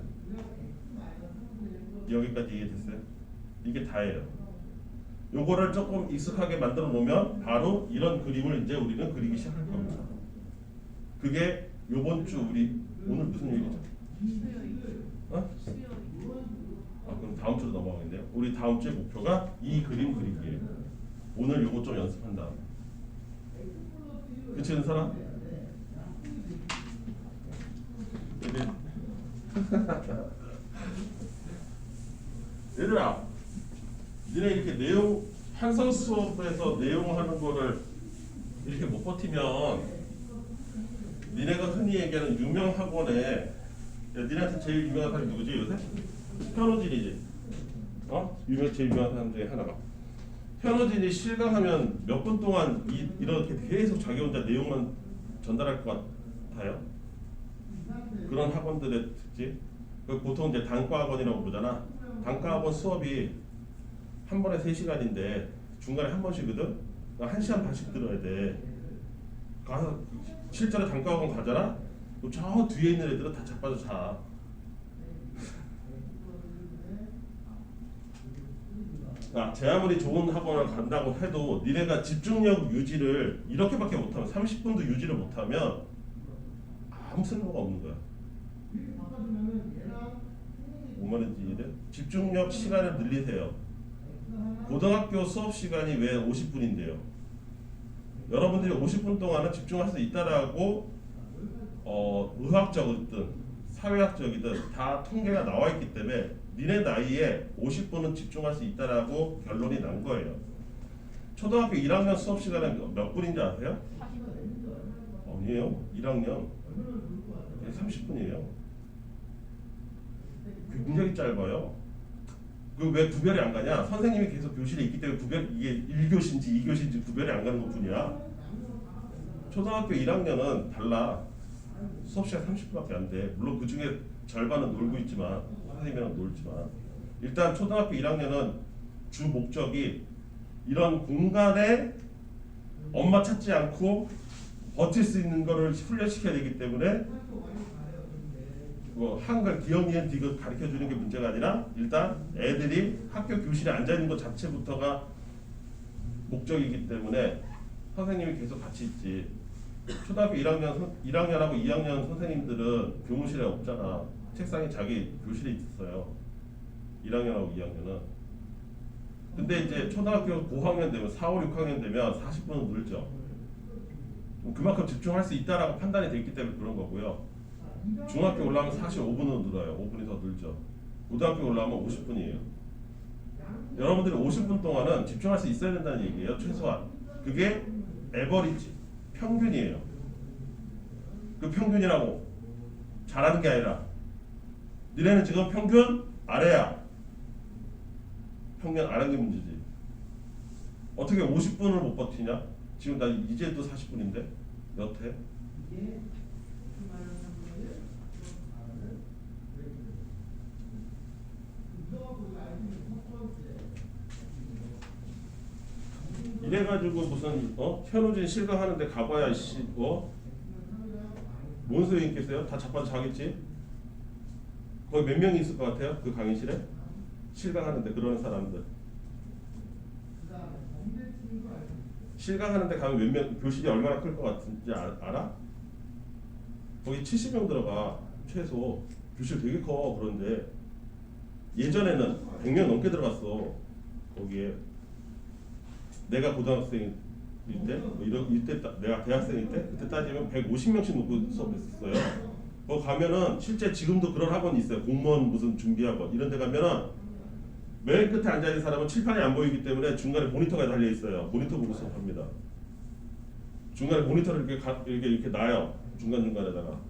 [SPEAKER 1] 여기까지 이해됐어요? 이게 다예요. 요거를 조금 익숙하게 만들어 놓으면 바로 이런 그림을 이제 우리는 그리기 시작할 겁니다. 그게 요번 주 우리 오늘 무슨 요일이죠? 어? 아, 그럼 다음 주로 넘어가겠네요. 우리 다음 주의 목표가 이 그림 그리기예요. 오늘 요거 좀 연습한 다음에. 그치, 은선아? 얘들아, 니네 이렇게 내용 한성 수업에서 내용하는 거를 이렇게 못 버티면 니네가 흔히 얘기하는 유명 학원에 니네한테 제일 유명한 사람이 누구지 요새? 현우진이지. 제일 유명한 사람 중에 하나가. 현우진이 실강하면 몇 분 동안 이렇게 계속 자기 혼자 내용만 전달할 것 같아요. 그런 학원들의 특징. 보통 이제 단과학원이라고 부르잖아. 단과학원 수업이 한 번에 3시간인데 중간에 한 번씩이거든. 1시간 반씩 들어야 돼. 가서 실제로 단과학원 가잖아. 저 뒤에 있는 애들은 다 자빠져 자. 제 아무리 좋은 학원을 간다고 해도 니네가 집중력 유지를 이렇게밖에 못하면 30분도 유지를 못하면 아무 쓸모가 없는 거야. 뭔 말인지 이해돼? 집중력 시간을 늘리세요. 고등학교 수업 시간이 왜 50분인데요? 여러분들이 50분 동안은 집중할 수 있다라고 의학적이든 사회학적이든 다 통계가 나와 있기 때문에 니네 나이에 50분은 집중할 수 있다라고 결론이 난 거예요. 초등학교 1학년 수업 시간은 몇 분인지 아세요? 아니에요. 1학년 30분이에요. 굉장히 짧아요. 그 왜 구별이 안 가냐? 선생님이 계속 교실에 있기 때문에 이게 1교시인지 2교시인지 구별이 안 가는 것뿐이야. 초등학교 1학년은 달라. 수업 시간 30분밖에 안 돼. 물론 그 중에 절반은 놀고 있지만 선생님이랑 놀지만 일단 초등학교 1학년은 주 목적이 이런 공간에 엄마 찾지 않고 버틸 수 있는 거를 훈련시켜야 되기 때문에 한글, 기억, 니은, 디귿 가르쳐 주는 게 문제가 아니라 일단 애들이 학교 교실에 앉아 있는 것 자체부터가 목적이기 때문에 선생님이 계속 같이 있지. 초등학교 1학년하고 2학년 선생님들은 교무실에 없잖아. 책상에 자기 교실에 있어요. 1학년하고 2학년은. 근데 이제 초등학교 고학년 되면 4, 5, 6학년 되면 40분은 늘죠. 그만큼 집중할 수 있다라고 판단이 됐기 때문에 그런 거고요. 중학교 올라오면 45분은 늘어요. 5분이 더 늘죠. 고등학교 올라오면 50분이에요. 여러분들이 50분 동안은 집중할 수 있어야 된다는 얘기예요. 최소한. 그게 에버리지, 평균이에요. 그 평균이라고 잘하는 게 아니라 니네는 지금 평균 아래야. 평균 아래인 게 문제지. 어떻게 50분을 못 버티냐? 지금 나 이제 또 40분인데 몇 회? 이래가지고 무슨 현우진 실강하는데 가봐야 뭔 소용이 있겠어요? 다 자빠져 자겠지? 거기 몇 명이 있을 것 같아요? 그 강의실에? 실강하는데 그러는 사람들 실강하는데 가면 몇 명, 교실이 얼마나 클 것 같은지 알아? 거기 70명 들어가 최소. 교실 되게 커. 그런데 예전에는 100명 넘게 들어갔어. 거기에 내가 고등학생일 때, 이때 내가 대학생일 때 그때 따지면 150명씩 놓고 수업했었어요. 거기 가면은 실제 지금도 그런 학원이 있어요. 공무원 무슨 준비학원 이런 데 가면은 맨 끝에 앉아있는 사람은 칠판이 안 보이기 때문에 중간에 모니터가 달려 있어요. 모니터 보고 수업합니다. 중간에 모니터를 이렇게 놔요. 중간중간에다가.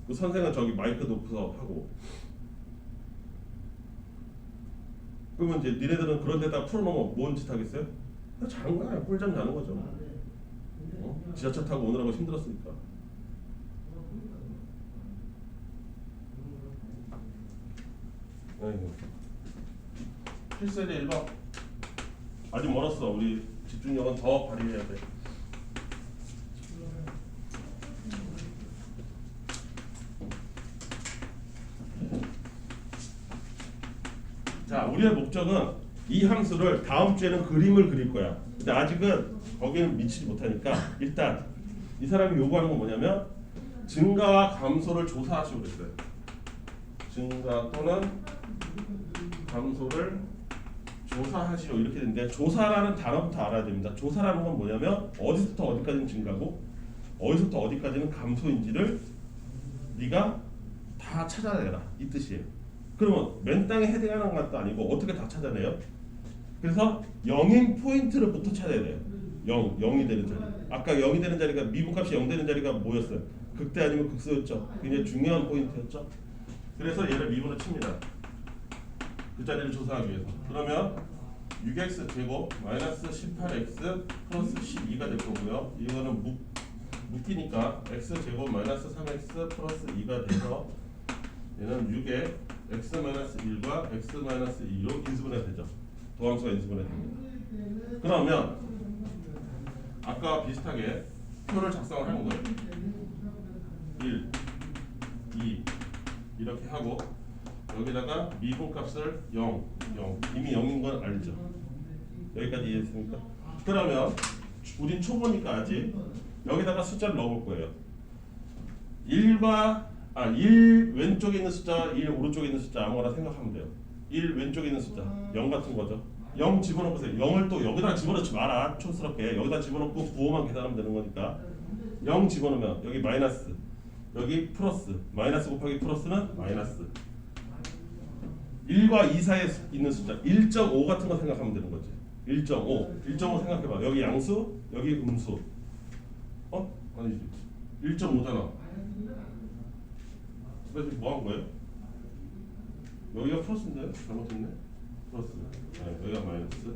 [SPEAKER 1] 그 선생은 저기 마이크 놓고서 하고. 그러면 이제 니네들은 그런 데다가 풀어놓으면 뭔 짓 하겠어요? 자는 거야. 꿀잠 자는 거죠. 지하철 타고 오느라고 힘들었으니까. 아이고. 필세대 1번 아직 멀었어. 우리 집중력은 더 발휘해야 돼. 자, 우리의 목적은 이 함수를 다음 주에는 그림을 그릴 거야. 근데 아직은 거기는 미치지 못하니까 일단 이 사람이 요구하는 건 뭐냐면 증가와 감소를 조사하시고 그랬어요. 증가 또는 감소를 조사하시오 이렇게 되는데 조사라는 단어부터 알아야 됩니다. 조사라는 건 뭐냐면 어디서부터 어디까지는 증가고 어디서부터 어디까지는 감소인지를 네가 다 찾아내라 이 뜻이에요. 그러면 맨 땅에 헤딩하는 것도 아니고 어떻게 다 찾아내요? 그래서 0인 포인트를부터 찾아야 돼요. 0이 되는 자리. 아까 0이 되는 자리가 미분값이 0 되는 자리가 뭐였어요? 극대 아니면 극소였죠. 굉장히 중요한 포인트였죠. 그래서 얘를 미분을 칩니다. 그 자리를 조사하기 위해서. 그러면 6x 제곱 마이너스 18x 플러스 12가 될 거고요. 이거는 묶이니까 x 제곱 마이너스 3x 플러스 2가 돼서 얘는 6에 x 마이너스 1과 x 마이너스 2로 인수분해 되죠. 도함수가 인수분해 됩니다. 그러면 아까와 비슷하게 표를 작성을 하는 거예요. 1, 2 이렇게 하고 여기다가 미분값을 0, 0 이미 0인 건 알죠. 여기까지 이해했습니까? 그러면 우린 초보니까 아직 여기다가 숫자를 넣어볼 거예요. 1 왼쪽에 있는 숫자, 1 오른쪽에 있는 숫자 아무거나 생각하면 돼요. 1 왼쪽에 있는 숫자 0 같은 거죠. 0 집어넣으세요. 0을 또 여기다 집어넣지 마라. 촌스럽게 여기다 집어넣고 부호만 계산하면 되는 거니까 0 집어넣으면 여기 마이너스, 여기 플러스, 마이너스 곱하기 플러스는 마이너스. 1과 2 사이에 있는 숫자 1.5 같은 거 생각하면 되는 거지. 1.5 생각해봐. 여기 양수, 여기 음수. 아니지. 1.5잖아. 그래서 뭐 한 거예요? 여기가 플러스인데요? 잘못했네. 플러스. 네, 여기가 마이너스.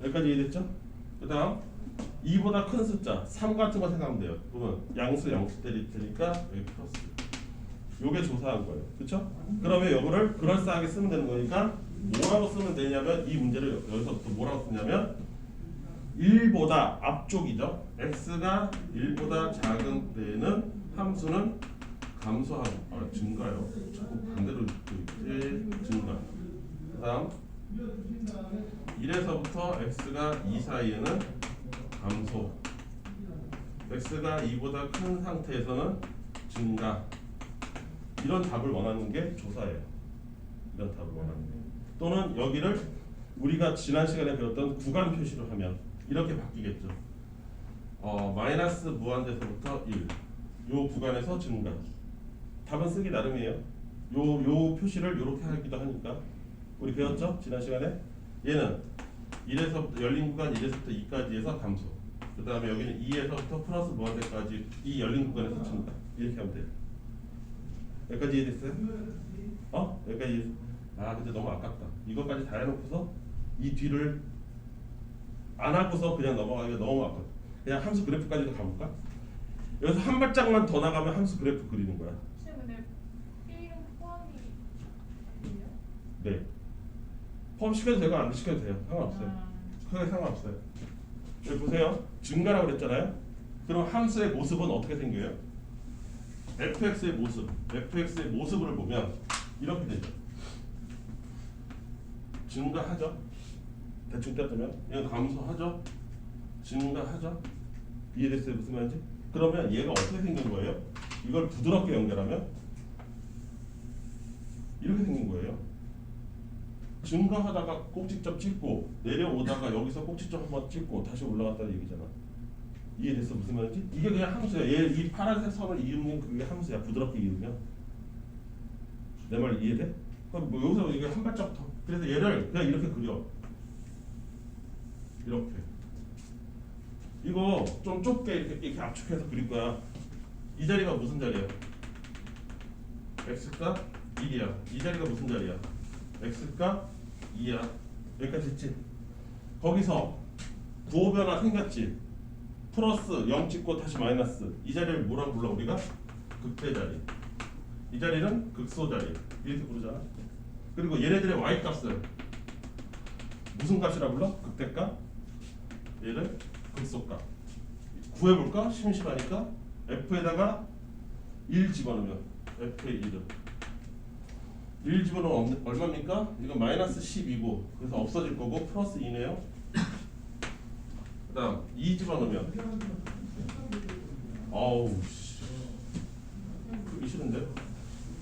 [SPEAKER 1] 여기까지 이해됐죠? 그 다음 2보다 큰 숫자 3 같은 거 생각하면 돼요. 그러면 양수 때릴 테니까 여기 플러스. 요게 조사한 거예요. 그쵸? 그러면 요거를 그럴싸하게 쓰면 되는 거니까 뭐라고 쓰면 되냐면 이 문제를 여기서부터 뭐라고 쓰냐면 1보다 앞쪽이죠. x가 1보다 작은 때에는 함수는 감소하고 증가요. 자꾸 반대로 증가. 그 다음 1에서부터 x가 2 사이에는 감소. x가 2보다 큰 상태에서는 증가. 이런 답을 원하는 게 조사예요. 이런 답을 원하는 게. 또는 여기를 우리가 지난 시간에 배웠던 구간 표시로 하면 이렇게 바뀌겠죠. 마이너스 무한대에서부터 1. 요 구간에서 증가. 답은 쓰기 나름이에요. 요 표시를 이렇게 하기도 하니까. 우리 배웠죠? 지난 시간에. 얘는 1에서부터 열린 구간 1에서부터 2까지 해서 감소. 그 다음에 여기는 2에서부터 플러스 무한대까지 이 열린 구간에서 증가. 이렇게 하면 돼요. 여기까지 이해됐어요? 여기까지. 근데 너무 아깝다. 이것까지 다 해놓고서 이 뒤를 안 하고서 그냥 넘어가기가 너무 아깝다. 그냥 함수 그래프까지도 가볼까? 여기서 한 발짝만 더 나가면 함수 그래프 그리는 거야.
[SPEAKER 2] 근데 B는 포함이 돼요?
[SPEAKER 1] 네. 포함 시켜도 되고 안 시켜도 돼요. 상관없어요. 크게 상관없어요. 여기 보세요. 증가라고 그랬잖아요. 그럼 함수의 모습은 어떻게 생겨요? fx의 모습을 보면 이렇게 되죠. 증가하죠. 대충 따지면 얘가 감소하죠. 증가하죠. 이해됐어요? 무슨 말인지? 그러면 얘가 어떻게 생긴 거예요? 이걸 부드럽게 연결하면 이렇게 생긴 거예요. 증가하다가 꼭지점 찍고 내려오다가 여기서 꼭지점 한번 찍고 다시 올라갔다는 얘기잖아. 이해됐어? 무슨 말인지? 이게 그냥 함수야. 이 파란색 선을 이으면 그게 함수야. 부드럽게 이으면. 내 말 이해돼? 그럼 뭐 여기서 이게 한 발짝 더. 그래서 얘를 그냥 이렇게 그려. 이렇게. 이거 좀 좁게 이렇게 압축해서 그릴 거야. 이 자리가 무슨 자리야? x가 1이야. 이 자리가 무슨 자리야? x가 2야. 여기까지 됐지? 거기서 부호 변화 생겼지? 플러스 0 찍고 다시 마이너스. 이 자리를 뭐라고 불러 우리가? 극대 자리. 이 자리는 극소 자리. 이렇게 부르잖아. 그리고 얘네들의 y 값을 무슨 값이라 불러? 극대값. 얘를 극소값. 구해볼까? 심심하니까 f에다가 1 집어넣으면 f의 1은 1 집어넣으면 얼마입니까? 이건 마이너스 10이고 그래서 없어질 거고 플러스 2네요. 그 다음 2 집어넣으면 그러기 싫은데?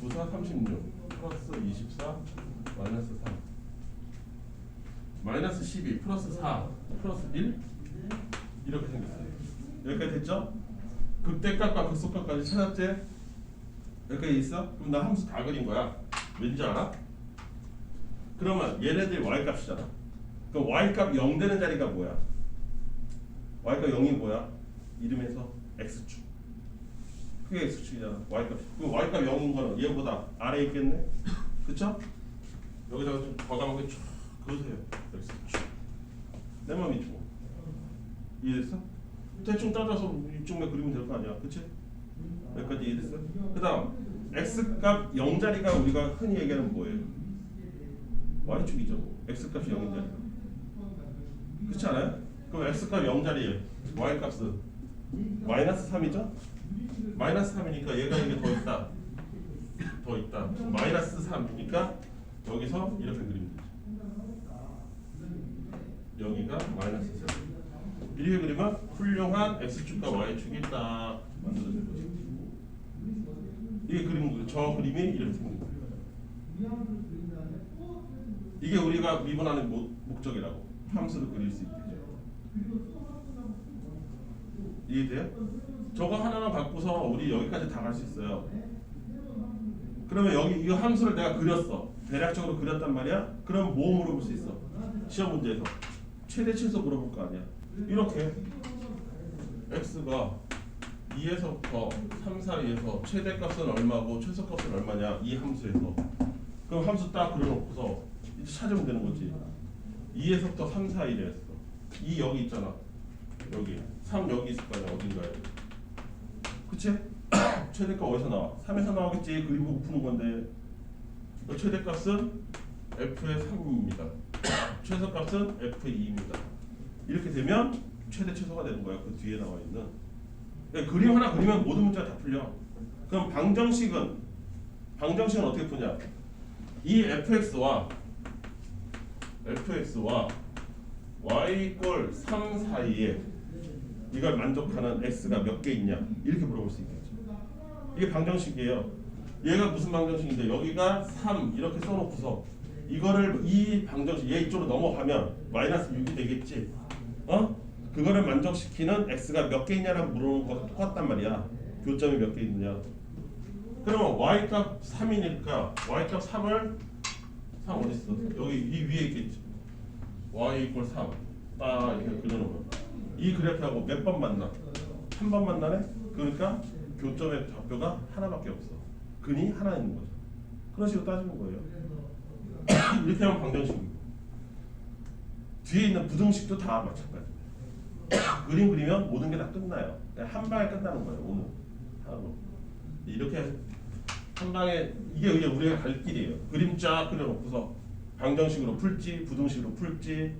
[SPEAKER 1] 9, 4, 36 플러스 24 마이너스 3 마이너스 12 플러스 4 플러스 1 이렇게 생겼어요. 여기까지 됐죠? 극대값과 극소값까지 찾았지? 여기까지 있어? 그럼 나 함수 다 그린 거야. 왠지 알아? 그러면 얘네들이 y값이잖아. 그럼 y값 0 되는 자리가 뭐야? y값 0이 뭐야? 이름에서 x축. 그게 x축이잖아. y값. 그 y값 0인 거는 얘보다 아래에 있겠네? 그쵸? 여기다가 좀 과감하게 쭉 그으세요. x축. 내 맘이지 뭐. 이해됐어? 대충 따져서 이쪽만 그리면 될 거 아니야. 그치? 여기까지 이해됐어? 그 다음 x값 0자리가 우리가 흔히 얘기하는 뭐예요? y축이죠. 뭐. x값이 0인 자리가. 그렇지 않아요? 그럼 x값 0자리에 y값은 마이너스 3이죠? 마이너스 3이니까 얘가 이게 더 있다. 더 있다. 마이너스 3이니까 여기서 이렇게 그리면 되죠. 여기가 마이너스 3. 이렇게 그리면 훌륭한 x축과 y축이 딱 만들어진 거죠. 이게 그림, 저 그림이 이렇게 생긴 거예요. 이게 우리가 미분하는 목적이라고. 함수를 그릴 수 있게. 이해돼요? 저거 하나만 바꾸서 우리 여기까지 다 갈 수 있어요. 그러면 여기 이 함수를 내가 그렸어. 대략적으로 그렸단 말이야. 그럼 뭐 물어볼 수 있어? 시험 문제에서 최대 최소 물어볼 거 아니야. 이렇게 x가 2에서부터 3 사이에서 최대값은 얼마고 최소값은 얼마냐 이 함수에서. 그럼 함수 딱 그려놓고서 이제 찾으면 되는 거지. 2에서부터 3 사이랬어. 2 여기 있잖아. 여기 3 여기 있을 거 아니야. 어딘가에. 그치? 최대값 어디서 나와? 3에서 나오겠지. 그림 보고 푸는 건데 최대값은 f의 3입니다. 최소값은 f의 2입니다. 이렇게 되면 최대 최소가 되는 거야. 그 뒤에 나와 있는. 그러니까 그림 하나 그리면 모든 문제가 다 풀려. 그럼 방정식은 어떻게 푸냐? 이 fx와 y 꼴 3 사이에 이걸 만족하는 x가 몇 개 있냐 이렇게 물어볼 수 있겠죠. 이게 방정식이에요. 얘가 무슨 방정식인데 여기가 3 이렇게 써놓고서 이거를 이 방정식 얘 이쪽으로 넘어가면 마이너스 6이 되겠지. 그거를 만족시키는 x가 몇 개 있냐라고 물어보는 거랑 똑같단 말이야. 교점이 몇 개 있느냐. 그러면 y값 3이니까 y값 3을 3 어디 있어? 여기 이 위에 있겠지. y 이퀄 3 딱 이렇게 그려놓으면 이 그래프하고 몇 번 만나? 한 번 만나네? 그러니까 교점의 좌표가 하나밖에 없어. 근이 하나 있는 거죠. 그런 식으로 따지는 거예요. 이렇게 하면 방정식이고 뒤에 있는 부등식도 다 마찬가지예요. 그림 그리면 모든 게 다 끝나요. 그냥 한 방에 끝나는 거예요. 오늘 하루 이렇게 한 방에 이게 우리가 갈 길이에요. 그림 쫙 그려놓고서 방정식으로 풀지 부등식으로 풀지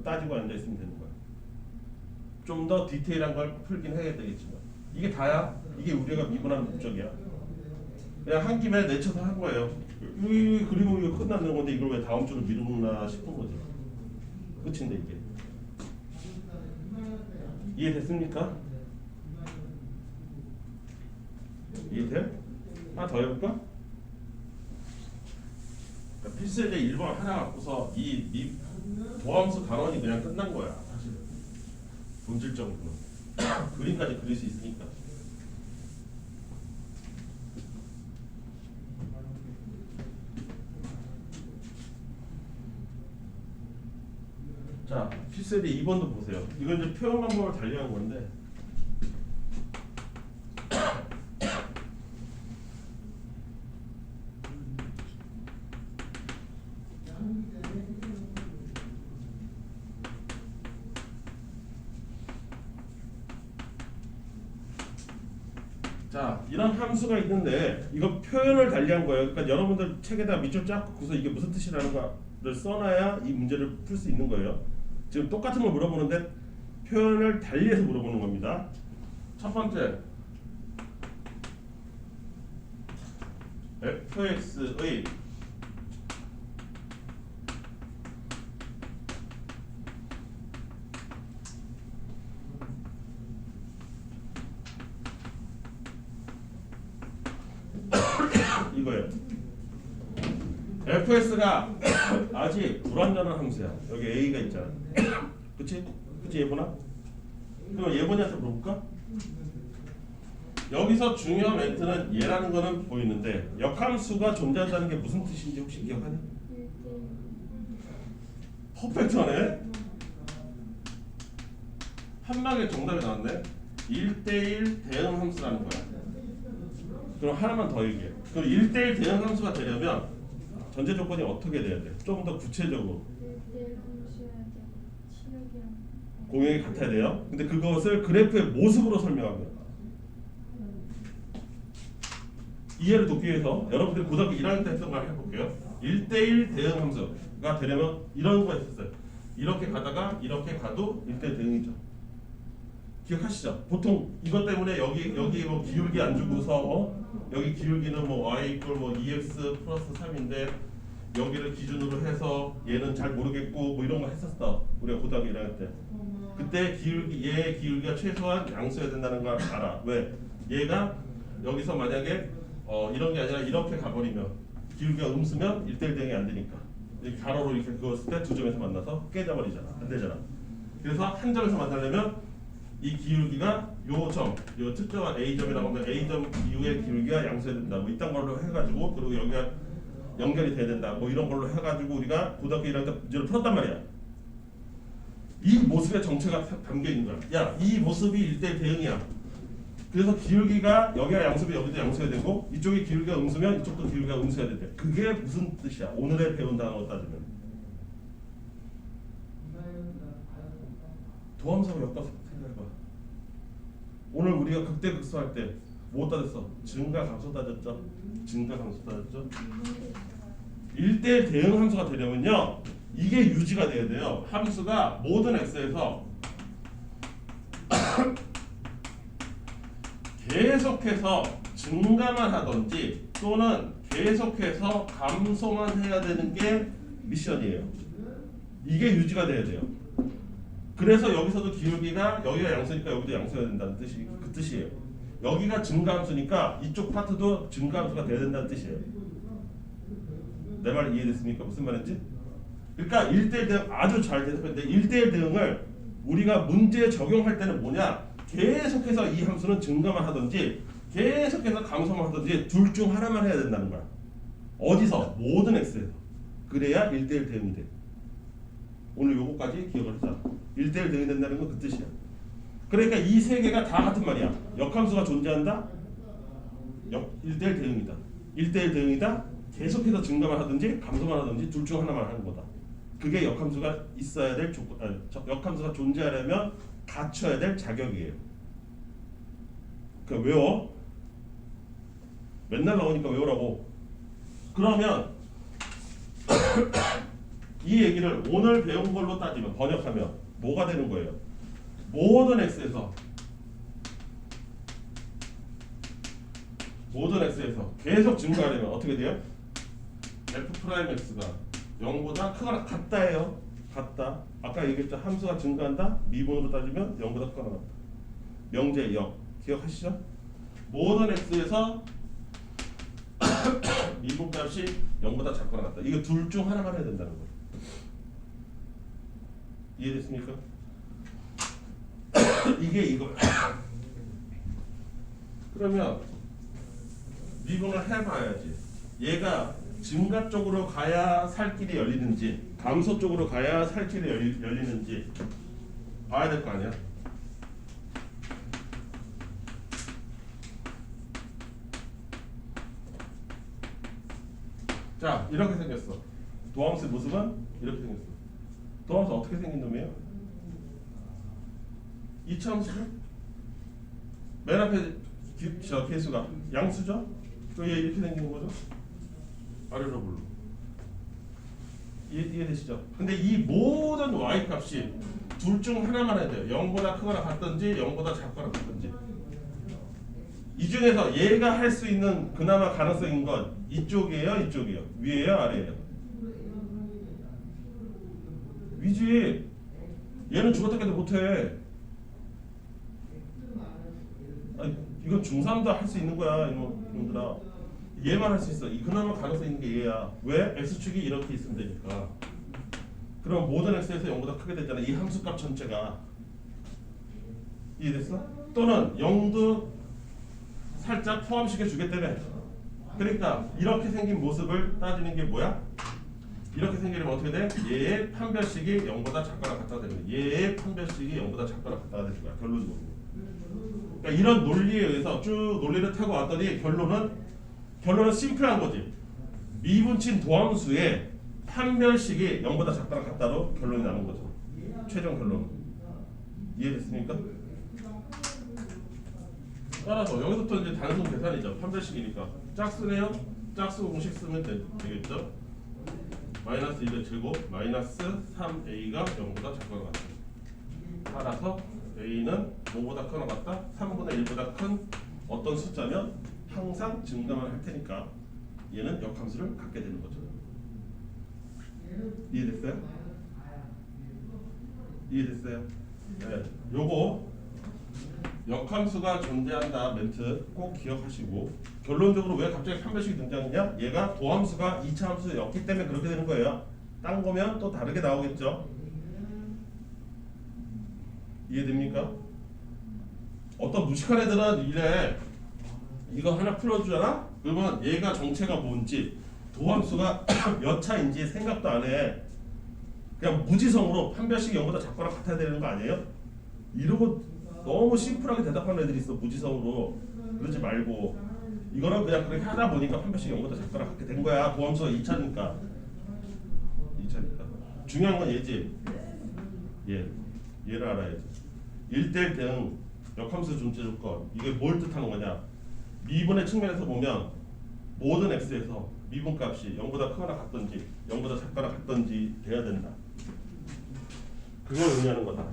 [SPEAKER 1] 따지고 앉아 있으면 되는 거예요. 좀 더 디테일한 걸 풀긴 해야 되겠지만 이게 다야. 이게 우리가 미분하는 목적이야. 그냥 한 김에 내쳐서 한 거예요. 이 그림은 이거 끝나는 건데 이걸 왜 다음 주로 미루나 싶은 거죠. 끝인데 이게. 이해됐습니까? 이해돼요? 하나 더 해볼까? 그러니까 필수제 1번 하나 갖고서 이 도함수 단원이 그냥 끝난 거야. 사실 본질적으로는 그림까지 그릴 수 있으니까. 자, 필수제 2번도 보세요. 이건 이제 표현 방법을 달리한 건데. 자, 이런 함수가 있는데 이거 표현을 달리한 거예요. 그러니까 여러분들 책에다 밑줄 쫙 긋고서 이게 무슨 뜻이라는 거를 써놔야 이 문제를 풀 수 있는 거예요. 지금 똑같은 걸 물어보는데 표현을 달리해서 물어보는 겁니다. 첫 번째 fx의 이거예요. fx가 아직 불완전한 함수야. 여기 a가 있잖아. 그치? 그치 예보나? 그럼 예보니한테 물어볼까? 여기서 중요한 멘트는 얘라는 거는 보이는데 역함수가 존재한다는 게 무슨 뜻인지 혹시 기억하니? 퍼펙트하네. 한 방에 정답이 나왔네. 1대1 대응 함수라는 거야. 그럼 하나만 더 얘기해. 그럼 1대1 대응 함수가 되려면 전제 조건이 어떻게 돼야 돼? 좀 더 구체적으로. 공역이 같아야 돼요. 근데 그것을 그래프의 모습으로 설명하면 이해를 돕기 위해서 여러분들이 고등학교 1학년 때 했던 걸 해볼게요. 1대1 대응 함수가 되려면 이런 거 있었어요. 이렇게 가다가 이렇게 가도 1대1 대응이죠. 기억하시죠? 보통 이것 때문에 여기 뭐 기울기 안 주고서 여기 기울기는 뭐 y 이퀄 뭐 2x 플러스 3인데 여기를 기준으로 해서 얘는 잘 모르겠고 뭐 이런 거 했었어. 우리가 고등학교 1학년 때. 그때 얘의 기울기가 최소한 양수여야 된다는 걸 알아. 왜? 얘가 여기서 만약에 이런 게 아니라 이렇게 가버리면 기울기가 음수면 1대1 대응이 안 되니까 이렇게 가로로 이렇게 그었을 때 두 점에서 만나서 깨져버리잖아. 안 되잖아. 그래서 한 점에서 만나려면 이 기울기가 요 특정한 A점이라고 하면 A점 이후의 기울기가 양수해야 된다. 뭐 이딴 걸로 해가지고 그리고 여기가 연결이 돼야 된다. 뭐 이런 걸로 해가지고 우리가 고등학교 1학년 때 문제를 풀었단 말이야. 이 모습의 정체가 담겨 있는 거야. 야, 이 모습이 1대1 대응이야. 그래서 기울기가 여기가 양수면 여기도 양수해야 되고 이쪽이 기울기가 음수면 이쪽도 기울기가 음수해야 된대. 그게 무슨 뜻이야? 오늘의 배운 단어로 따지면 도함수하고 엮어서 생각해봐. 오늘 우리가 극대극소할 때 뭐 따졌어? 증가함수 따졌죠? 증가함수 따졌죠? 1대1 대응 함수가 되려면요 이게 유지가 돼야 돼요. 함수가 모든 x에서 계속해서 증가만 하든지 또는 계속해서 감소만 해야 되는 게 미션이에요. 이게 유지가 돼야 돼요. 그래서 여기서도 기울기가 여기가 양수니까 여기도 양수해야 된다는 뜻이 그 뜻이에요. 여기가 증가함수니까 이쪽 파트도 증가함수가 돼야 된다는 뜻이에요. 내 말 이해됐습니까? 무슨 말인지? 그러니까 1대1 대응 아주 잘 대답했는데 1대1 대응을 우리가 문제에 적용할 때는 뭐냐? 계속해서 이 함수는 증가만 하든지 계속해서 감소만 하든지 둘 중 하나만 해야 된다는 거야. 어디서? 모든 x에서. 그래야 1대1 대응이 돼. 오늘 요거까지 기억을 하자. 1대1 대응이 된다는 건 그 뜻이야. 그러니까 이 세 개가 다 같은 말이야. 역함수가 존재한다? 1대1 대응이다. 1대1 대응이다? 계속해서 증가만 하든지 감소만 하든지 둘 중 하나만 하는 거다. 그게 역함수가 있어야 될 조건, 역함수가 존재하려면 갖춰야 될 자격이에요. 그러니까 외워. 맨날 나오니까 외우라고. 그러면 이 얘기를 오늘 배운 걸로 따지면 번역하면 뭐가 되는 거예요? 모든 x에서 계속 증가하려면 어떻게 돼요? f'x가 0보다 크거나 같다예요. 같다. 아까 얘기했죠. 함수가 증가한다. 미분으로 따지면 0보다 크거나 같다. 명제 0. 기억하시죠? 모든 x에서 미분값이 0보다 작거나 같다. 이거 둘 중 하나만 해야 된다는 거예요. 이해됐습니까? 이게 이거야. 그러면 미분을 해봐야지. 얘가 증가 쪽으로 가야 살 길이 열리는지 감소 쪽으로 가야 살 길이 열리는지 봐야 될 거 아니야. 자, 이렇게 생겼어. 도함수의 모습은 이렇게 생겼어. 도함수 어떻게 생긴 놈이에요? 이차함수죠? 맨 앞에 개수가 양수죠? 또 얘 이렇게 생기는 거죠? 아래로 불러. 이해되시죠? 근데 이 모든 y 값이 둘 중 하나만 해야 돼요. 0보다 크거나 같든지 0보다 작거나 같든지. 이 중에서 얘가 할 수 있는 그나마 가능성인 건 이쪽이에요, 이쪽이에요? 위에요, 아래에요? 위지. 얘는 죽었다 깨도 못해. 아니, 이건 중3도 할 수 있는 거야, 이놈들아. 얘만 할 수 있어. 그나마 가능성 있는 게 얘야. 왜? x축이 이렇게 있으면 되니까. 그럼 모든 x에서 0보다 크게 되잖아. 이 함수값 전체가. 이해됐어? 또는 0도 살짝 포함시켜 주겠다며. 그러니까 이렇게 생긴 모습을 따지는 게 뭐야? 이렇게 생기면 어떻게 돼? 얘의 판별식이 0보다 작거나 같다가 되는 거야. 얘의 판별식이 0보다 작거나 같다가 되는 거야. 결론적으로. 그러니까 이런 논리에 의해서 쭉 논리를 타고 왔더니 결론은 심플한 거지. 미분친 도함수의 판별식이 0보다 작거나 같다로 결론이 나는 거죠. 최종 결론. 이해됐습니까? 따라서 여기서부터 이제 단순 계산이죠. 판별식이니까 짝수네요. 짝수 공식 쓰면 되겠죠. 마이너스 1의 제곱 마이너스 3a가 0보다 작거나 같다. 따라서 a는 5보다 크거나 같다. 3분의 1보다 큰 어떤 숫자면 항상 증가만 할 테니까 얘는 역함수를 갖게 되는 거죠. 이해됐어요? 이해됐어요? 네. 요거 역함수가 존재한다 멘트 꼭 기억하시고, 결론적으로 왜 갑자기 판별식이 등장했냐? 얘가 도함수가 2차 함수였기 때문에 그렇게 되는 거예요. 딴 거면 또 다르게 나오겠죠. 이해됩니까? 어떤 무식한 애들은 이래, 이거 하나 풀어주잖아? 그러면 얘가 정체가 뭔지 도함수가 몇 차인지 생각도 안 해. 그냥 무지성으로 판별식이 0보다 작거나 같아야 되는 거 아니에요? 이러고 너무 심플하게 대답하는 애들이 있어. 무지성으로. 그러지 말고 이거는 그냥 그렇게 하다 보니까 판별식이 0보다 작거나 같게 된 거야. 도함수가 2차니까. 중요한 건 얘지. 얘를 알아야지. 1대1 등 역함수 존재 조건. 이게 뭘 뜻하는 거냐? 미분의 측면에서 보면 모든 x에서 미분값이 0보다 크거나 같든지 0보다 작거나 같든지 돼야 된다. 그걸 의미하는 거다.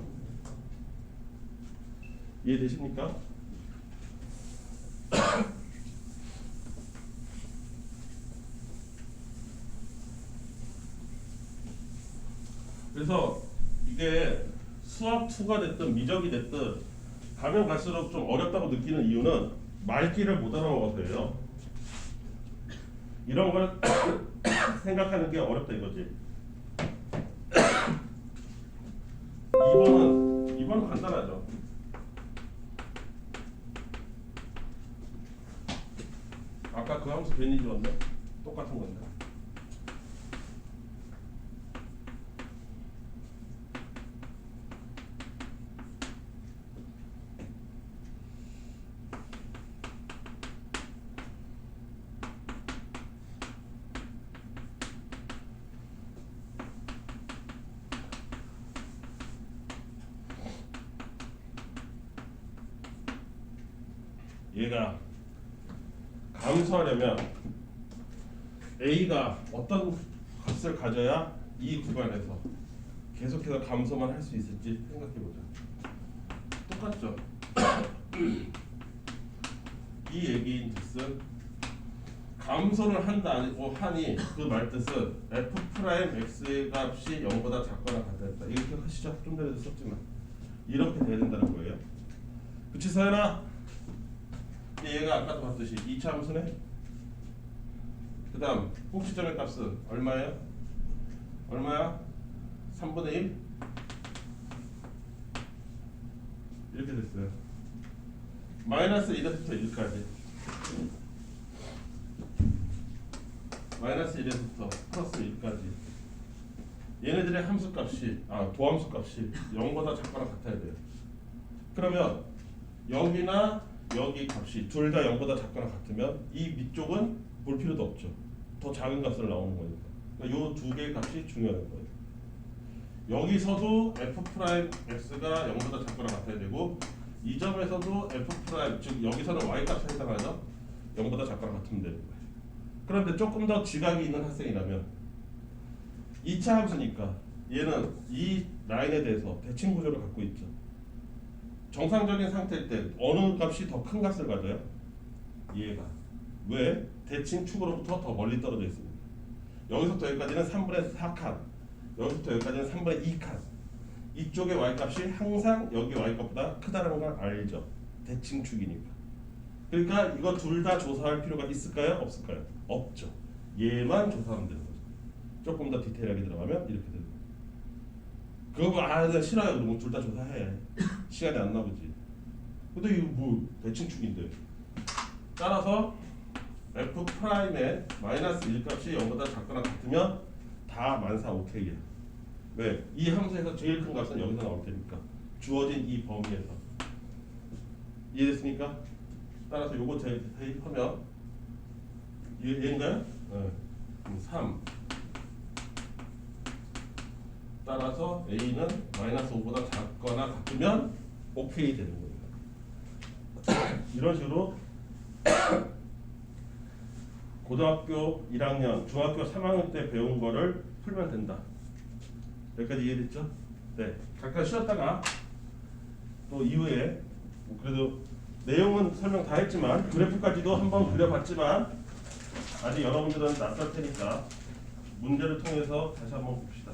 [SPEAKER 1] 이해되십니까? 그래서 이게 수학 2가 됐든 미적이 됐든 가면 갈수록 좀 어렵다고 느끼는 이유는 말귀를 못 알아먹어서예요. 이런 걸 생각하는 게 어렵다 이거지. 2번은 간단하죠. 아까 그 함수 괜히 지웠네. 똑같은 건데. 얘가 감소하려면 A가 어떤 값을 가져야 이 구간에서 계속해서 감소만 할 수 있을지 생각해보자. 똑같죠? 이 얘기인 뜻은 감소를 한다 아니고 하니 그 말뜻은 F'X의 값이 0보다 작거나 같다. 이렇게 하시죠. 좀 전에도 썼지만 이렇게 돼야 된다는 거예요. 그치 서연아? 얘가 아까도 봤듯이 2차 함수네. 그 다음 꼭지점의 값은 얼마예요? 얼마야? 3분의 1? 이렇게 됐어요. 마이너스 1에서부터 1까지 마이너스 1에서부터 플러스 1까지 얘네들의 함수값이 도함수값이 0보다 작거나 같아야 돼요. 그러면 여기나 여기 값이 둘 다 0보다 작거나 같으면 이 밑쪽은 볼 필요도 없죠. 더 작은 값을 나오는 거니까. 그러니까 요 두 개의 값이 중요한 거예요. 여기서도 F'X가 0보다 작거나 같아야 되고 이 점에서도 F', 즉 여기서는 Y값에 해당하죠. 0보다 작거나 같으면 되는 거예요. 그런데 조금 더 지각이 있는 학생이라면 2차 함수니까 얘는 이 라인에 대해서 대칭 구조를 갖고 있죠. 정상적인 상태일 때 어느 값이 더 큰 값을 가져요? 얘가. 왜? 대칭 축으로부터 더 멀리 떨어져 있습니다. 여기서부터 여기까지는 3분의 4칸, 여기서부터 여기까지는 3분의 2칸. 이쪽의 y값이 항상 여기 y값보다 크다는 걸 알죠. 대칭 축이니까. 그러니까 이거 둘 다 조사할 필요가 있을까요? 없을까요? 없죠. 얘만 조사하면 되는 거죠. 조금 더 디테일하게 들어가면 이렇게 되는 거예요. 그거 나 싫어요. 그러면 둘 다 조사해. 시간이 안 나오지. 근데 이거 뭐 대칭축인데 따라서 f 프라임의 마이너스 1 값이 0보다 작거나 같으면 다 만사 오케이야. 왜? 이 함수에서 제일 큰 값은 여기서 나올 테니까. 주어진 이 범위에서. 이해됐습니까? 따라서 요거 대입하면 얘인가요? 네. 3. 따라서 a는 마이너스 5보다 작거나 같으면 오케이 되는 거예요. 이런 식으로 고등학교 1학년, 중학교 3학년 때 배운 거를 풀면 된다. 여기까지 이해됐죠? 네. 잠깐 쉬었다가 또 이후에 그래도 내용은 설명 다 했지만 그래프까지도 한번 그려봤지만 아직 여러분들은 낯설 테니까 문제를 통해서 다시 한번 봅시다.